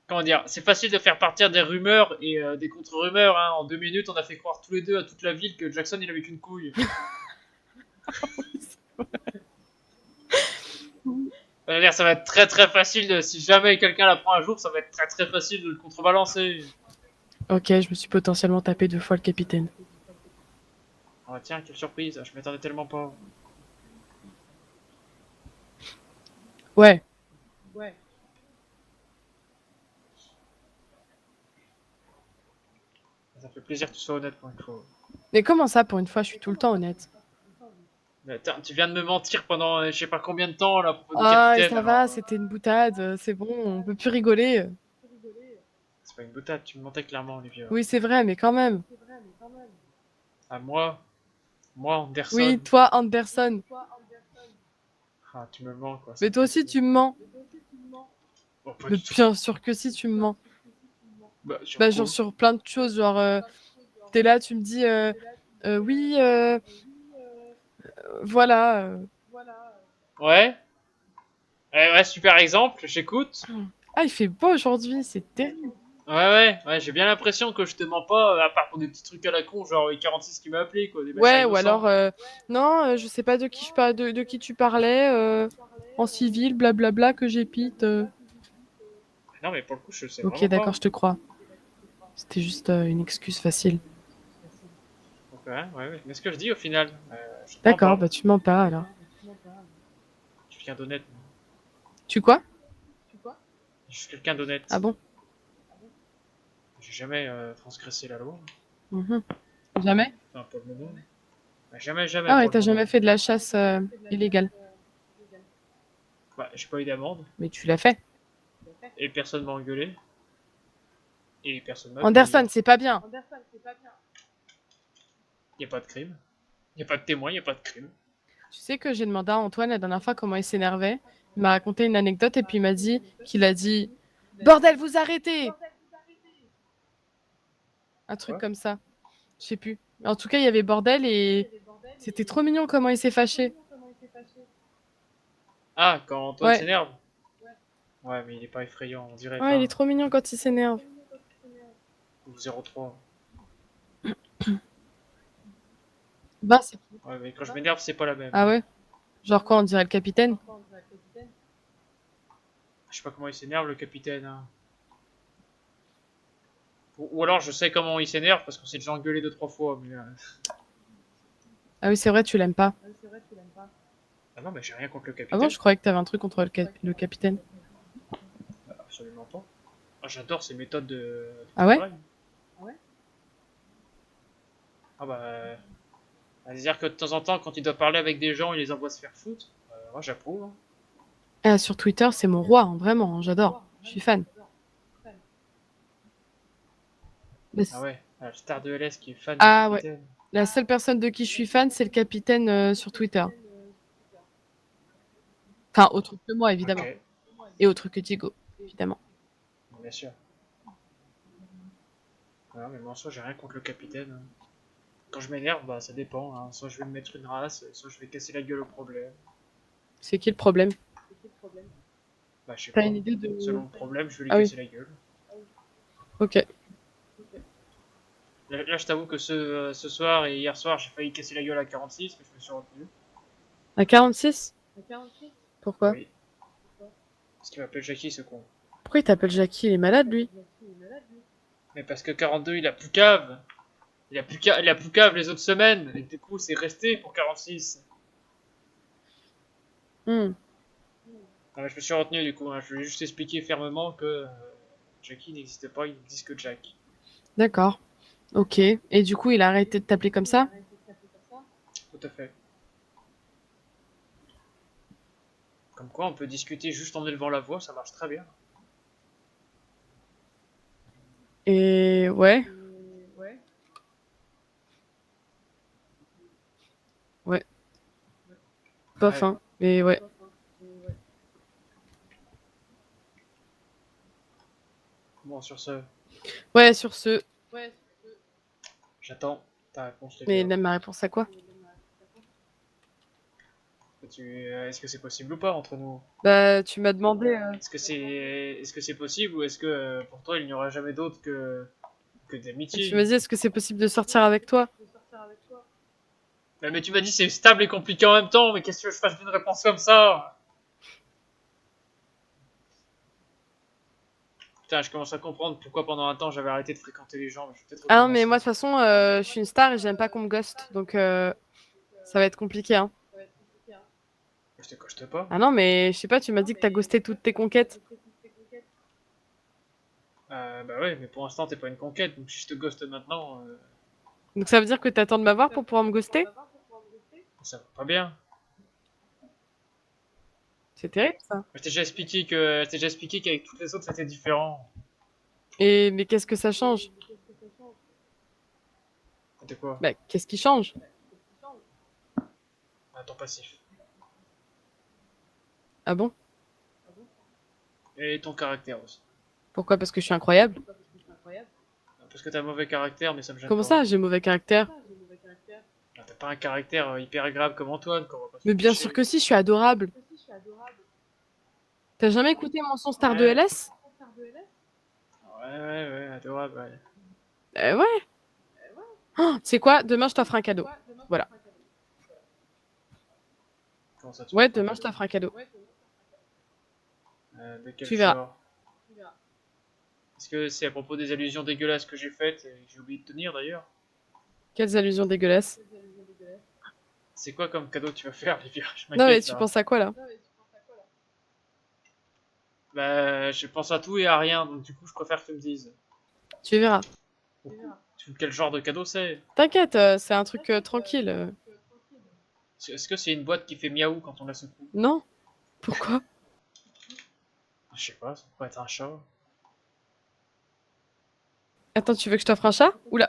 Comment dire, c'est facile de faire partir des rumeurs et des contre-rumeurs, hein. En 2 minutes, on a fait croire tous les deux à toute la ville que Jackson il avait qu'une couille. Je veux dire, ça va être très très facile, si jamais quelqu'un la prend un jour, ça va être très très facile de le contrebalancer. Ok, je me suis potentiellement tapé 2 fois le capitaine. Oh tiens, quelle surprise, je m'attendais tellement pas. Ouais. Ça fait plaisir que tu sois honnête pour une fois. Mais comment ça, pour une fois, je suis tout le temps honnête. Mais attends, tu viens de me mentir pendant je sais pas combien de temps là, à propos du Ah, et capitaine, ça va, alors. c'était une boutade, c'est bon, on peut plus rigoler. C'est pas une boutade, tu me mentais clairement, Olivia. Oui, c'est vrai, mais quand même. À moi, Oui, Anderson. toi, Anderson. Ah, tu me mens quoi. Ça Mais me toi fait aussi, chier. tu me mens. Oh, pas Mais du tout. bien sûr que si, tu me mens. Bah, sur Bah, quoi? genre sur plein de choses, genre, t'es là, tu me dis, oui, voilà. Ouais? Ouais, super exemple, j'écoute. Ah, il fait beau aujourd'hui, c'est terrible. Ouais, j'ai bien l'impression que je te mens pas, à part pour des petits trucs à la con, genre les 46 qui m'a appelé, quoi, des machins Ouais, ou innocents. alors, non, je sais pas de qui, de qui tu parlais, en civil, blablabla, que j'épite. Non, mais pour le coup, je sais Ok, vraiment d'accord, pas. je te crois. C'était juste une excuse facile. Donc, ouais. Mais ce que je dis au final, je te mens D'accord, pas. bah tu mens pas alors. Je suis quelqu'un d'honnête, moi. Tu quoi? Je suis quelqu'un Ah d'honnête. bon? J'ai jamais transgressé la loi. Mhm. Jamais? Enfin, pour le moment. Bah, jamais Ah ouais, pour le t'as moment. jamais fait de la chasse illégale. Bah, j'ai pas eu d'amende, Mais tu l'as fait. et personne m'a engueulé, et personne m'a payé. Anderson, c'est pas bien. Y a pas de crime. Y a pas de témoin, y a pas de crime. Tu sais que j'ai demandé à Antoine la dernière fois comment il s'énervait. Il m'a raconté une anecdote et puis il m'a dit qu'il a dit bordel, vous arrêtez! Un truc Quoi? comme ça. Je sais plus. En tout cas, il y avait bordel et c'était trop mignon comment il s'est fâché. Ah, quand Antoine Ouais. s'énerve? Ouais, mais il est pas effrayant, on dirait Ouais, il est pas. trop mignon quand il s'énerve. Ou 03. Bah, c'est... Ouais, mais quand je m'énerve, c'est pas la même. Ah ouais? Genre quoi, on dirait le capitaine? Je sais pas comment il s'énerve, le capitaine, hein. Ou alors je sais comment il s'énerve parce qu'on s'est déjà engueulé 2, 3 fois. Mais, Ah oui, c'est vrai, tu l'aimes pas. ah non, mais j'ai rien contre le Ah bon, capitaine. je croyais que t'avais un truc contre le capitaine. Absolument pas. Ah, j'adore ses méthodes de Ah ouais? travail. Ah bah. C'est-à-dire que de temps en temps, quand il doit parler avec des gens, il les envoie se faire foutre. Moi, j'approuve, hein. Ah, sur Twitter, c'est mon roi, hein, vraiment, hein, j'adore. Je suis fan. Mais Ah ouais, la star de LS qui est fan du ah ouais. capitaine. La seule personne de qui je suis fan, c'est le capitaine sur Twitter. Enfin, autre que moi, évidemment. Ok, Et autre que Diego, évidemment. bien sûr. Non, mais moi, en soi, j'ai rien contre le capitaine, hein. Quand je m'énerve, bah ça dépend, hein. Soit je vais me mettre une race, soit je vais casser la gueule au problème. C'est qui le problème? Bah je sais T'as pas. une idée de... Selon le problème, je vais lui Ah oui, casser la gueule. ok. Là, je t'avoue que ce soir et hier soir, j'ai failli casser la gueule à 46, mais je me suis retenu. À 46? Pourquoi? Oui. Parce qu'il m'appelle Jackie, ce con. Pourquoi il t'appelle Jackie? Il est malade, lui? Mais parce que 42, il a plus cave. Il a plus cave les autres semaines. Et du coup, c'est resté pour 46. Hmm, Non, mais je me suis retenu du coup, hein. Je lui ai juste expliqué fermement que Jackie n'existe pas, il n'existe que Jack. d'accord. Ok. Et du coup, il a arrêté de t'appeler comme ça? Tout à fait. Comme quoi, on peut discuter juste en élevant la voix, ça marche très bien. Et ouais. Ouais. Bof, Ouais. hein. Mais ouais. Bon, sur ce, Ouais, sur ce. j'attends ta réponse, Mais Livia. ma réponse à quoi? Est-ce que c'est possible ou pas entre nous? Bah, tu m'as demandé. Est-ce que c'est possible ou est-ce que pour toi il n'y aura jamais d'autre que Tu m'as d'amitié? dit, est-ce que c'est possible de sortir avec toi? Mais tu m'as dit c'est stable et compliqué en même temps, mais qu'est-ce que je fasse d'une réponse comme ça? Putain, je commence à comprendre pourquoi pendant un temps j'avais arrêté de fréquenter les gens, mais je vais peut-être Ah non, mais recommencer. moi, de toute façon, je suis une star et j'aime pas qu'on me ghost. Donc, ça va être compliqué, hein. Je te coche pas. Ah non, mais je sais pas, tu m'as dit que t'as ghosté toutes tes conquêtes. Bah ouais, mais pour l'instant t'es pas une conquête, donc si je te ghoste maintenant, Donc, ça veut dire que t'attends de m'avoir pour pouvoir me ghoster? ça va pas bien. C'est terrible, ça. Je t'ai déjà expliqué qu'avec toutes les autres c'était différent. Mais qu'est-ce que ça change? C'était quoi? Bah, qu'est-ce qui change? Ton passif. Ah bon? Et ton caractère aussi. Pourquoi? Parce que je suis incroyable? Parce que t'as un mauvais caractère, mais ça me gêne Comment pas. ça, j'ai mauvais caractère? T'as pas un caractère hyper agréable comme Antoine, qu'on va pas se Mais le bien cacher. sûr que si, je suis adorable. T'as jamais écouté mon son Star de Ouais. LS? Ouais, adorable, ouais. Ouais. Oh, tu sais quoi? Demain, je t'offre un cadeau. Voilà. Comment ça, tu Ouais, m'offres un demain, je cadeau? t'offre un cadeau. De quel Tu verras. genre? Est-ce que c'est à propos des allusions dégueulasses que j'ai faites et que j'ai oublié de tenir d'ailleurs? Quelles allusions dégueulasses. C'est quoi comme cadeau que tu vas faire, Livia? Je Non, mais m'inquiète tu là. penses à quoi, là? Bah, je pense à tout et à rien, donc du coup, je préfère que tu me dises. Tu verras. Quel genre de cadeau c'est? T'inquiète, c'est un truc tranquille. Est-ce que c'est une boîte qui fait miaou quand on la secoue? Non? Pourquoi? Je sais pas, ça pourrait être un chat. Attends, tu veux que je t'offre un chat? Oula.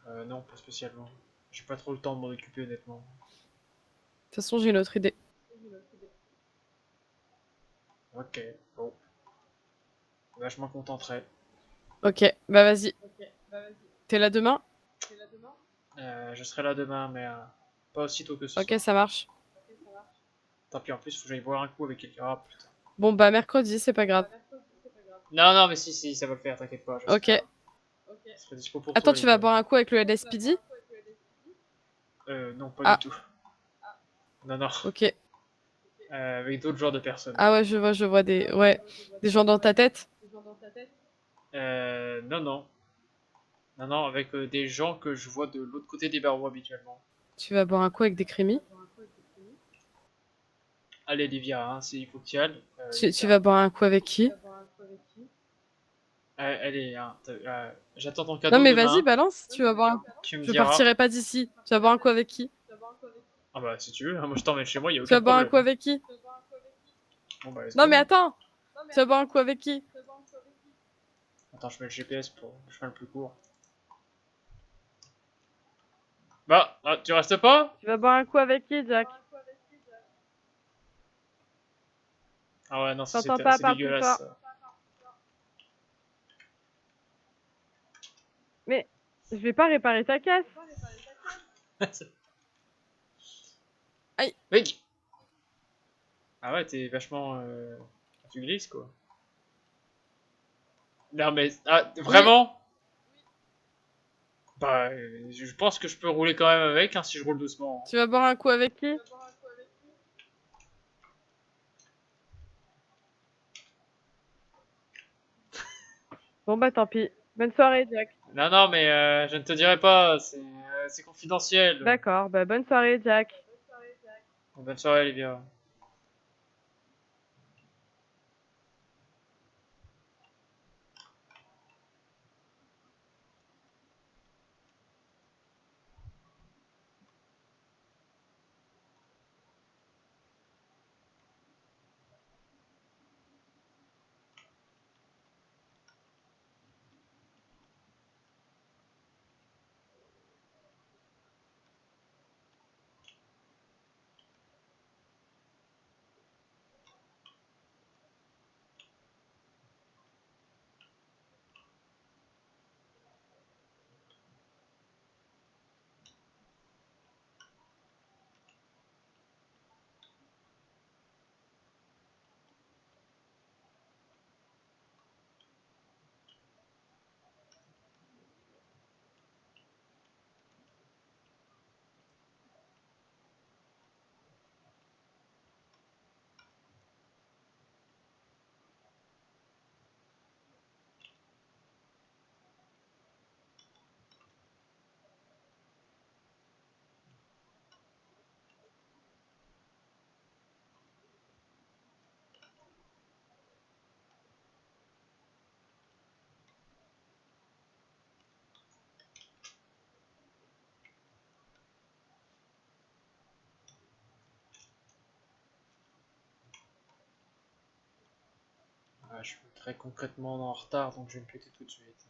De Non, pas spécialement. J'ai pas trop le temps de m'en occuper, honnêtement. toute façon, j'ai une autre idée. Ok, bon. Bah, je m'en contenterai. Ok, bah vas-y. T'es là demain? Je serai là demain, mais pas aussitôt que ce Ok, soir. ça marche. Tant pis, en plus, faut que j'aille boire un coup avec quelqu'un. Ah, putain. Bon, bah mercredi, c'est pas grave. Non, mais si, ça va le faire, t'inquiète pas, je Ok. serai là. Je serai dispo pour Attends, toi, tu vas Livia. boire un coup avec le LSPD? Non, pas du Ah, tout. Non. ok. Avec d'autres genres de personnes. Ah ouais, je vois des... Ouais, des gens dans ta tête? Non. Non, avec des gens que je vois de l'autre côté des barreaux habituellement. Tu vas boire un coup avec des crémis? Allez, Livia, hein, il faut que tu y ailles. Tu vas boire un coup avec qui? Allez, hein, j'attends ton Non cadeau mais vas-y, demain. balance, tu vas boire un... Tu me Je diras. partirai pas d'ici. Tu vas boire un coup avec qui? Ah bah, si tu veux, hein, moi je t'emmène chez moi, y a Tu vas aucun boire un coup problème. avec qui? Bon bah, let's Non go. mais attends! Tu vas boire un coup avec qui? Attends, je mets le GPS pour le chemin le plus court. Bah, tu restes pas? Tu vas boire un coup avec qui, Jack? Ah ouais, non, T'entends pas, c'est parle plus dégueulasse. fort. Mais je vais pas réparer ta caisse. Ça. Aïe. Mec! Ah ouais, t'es vachement... Tu glisses, quoi. Non mais... Ah, vraiment? Bah, je pense que je peux rouler quand même avec, hein, si je roule doucement. Tu vas boire un coup avec qui? Bon bah tant pis. Bonne soirée, Jack. Non, mais je ne te dirai pas, c'est confidentiel. D'accord, bah bonne soirée, Jack. Bonne soirée, Olivia. je suis très concrètement en retard, donc je vais me péter tout de suite.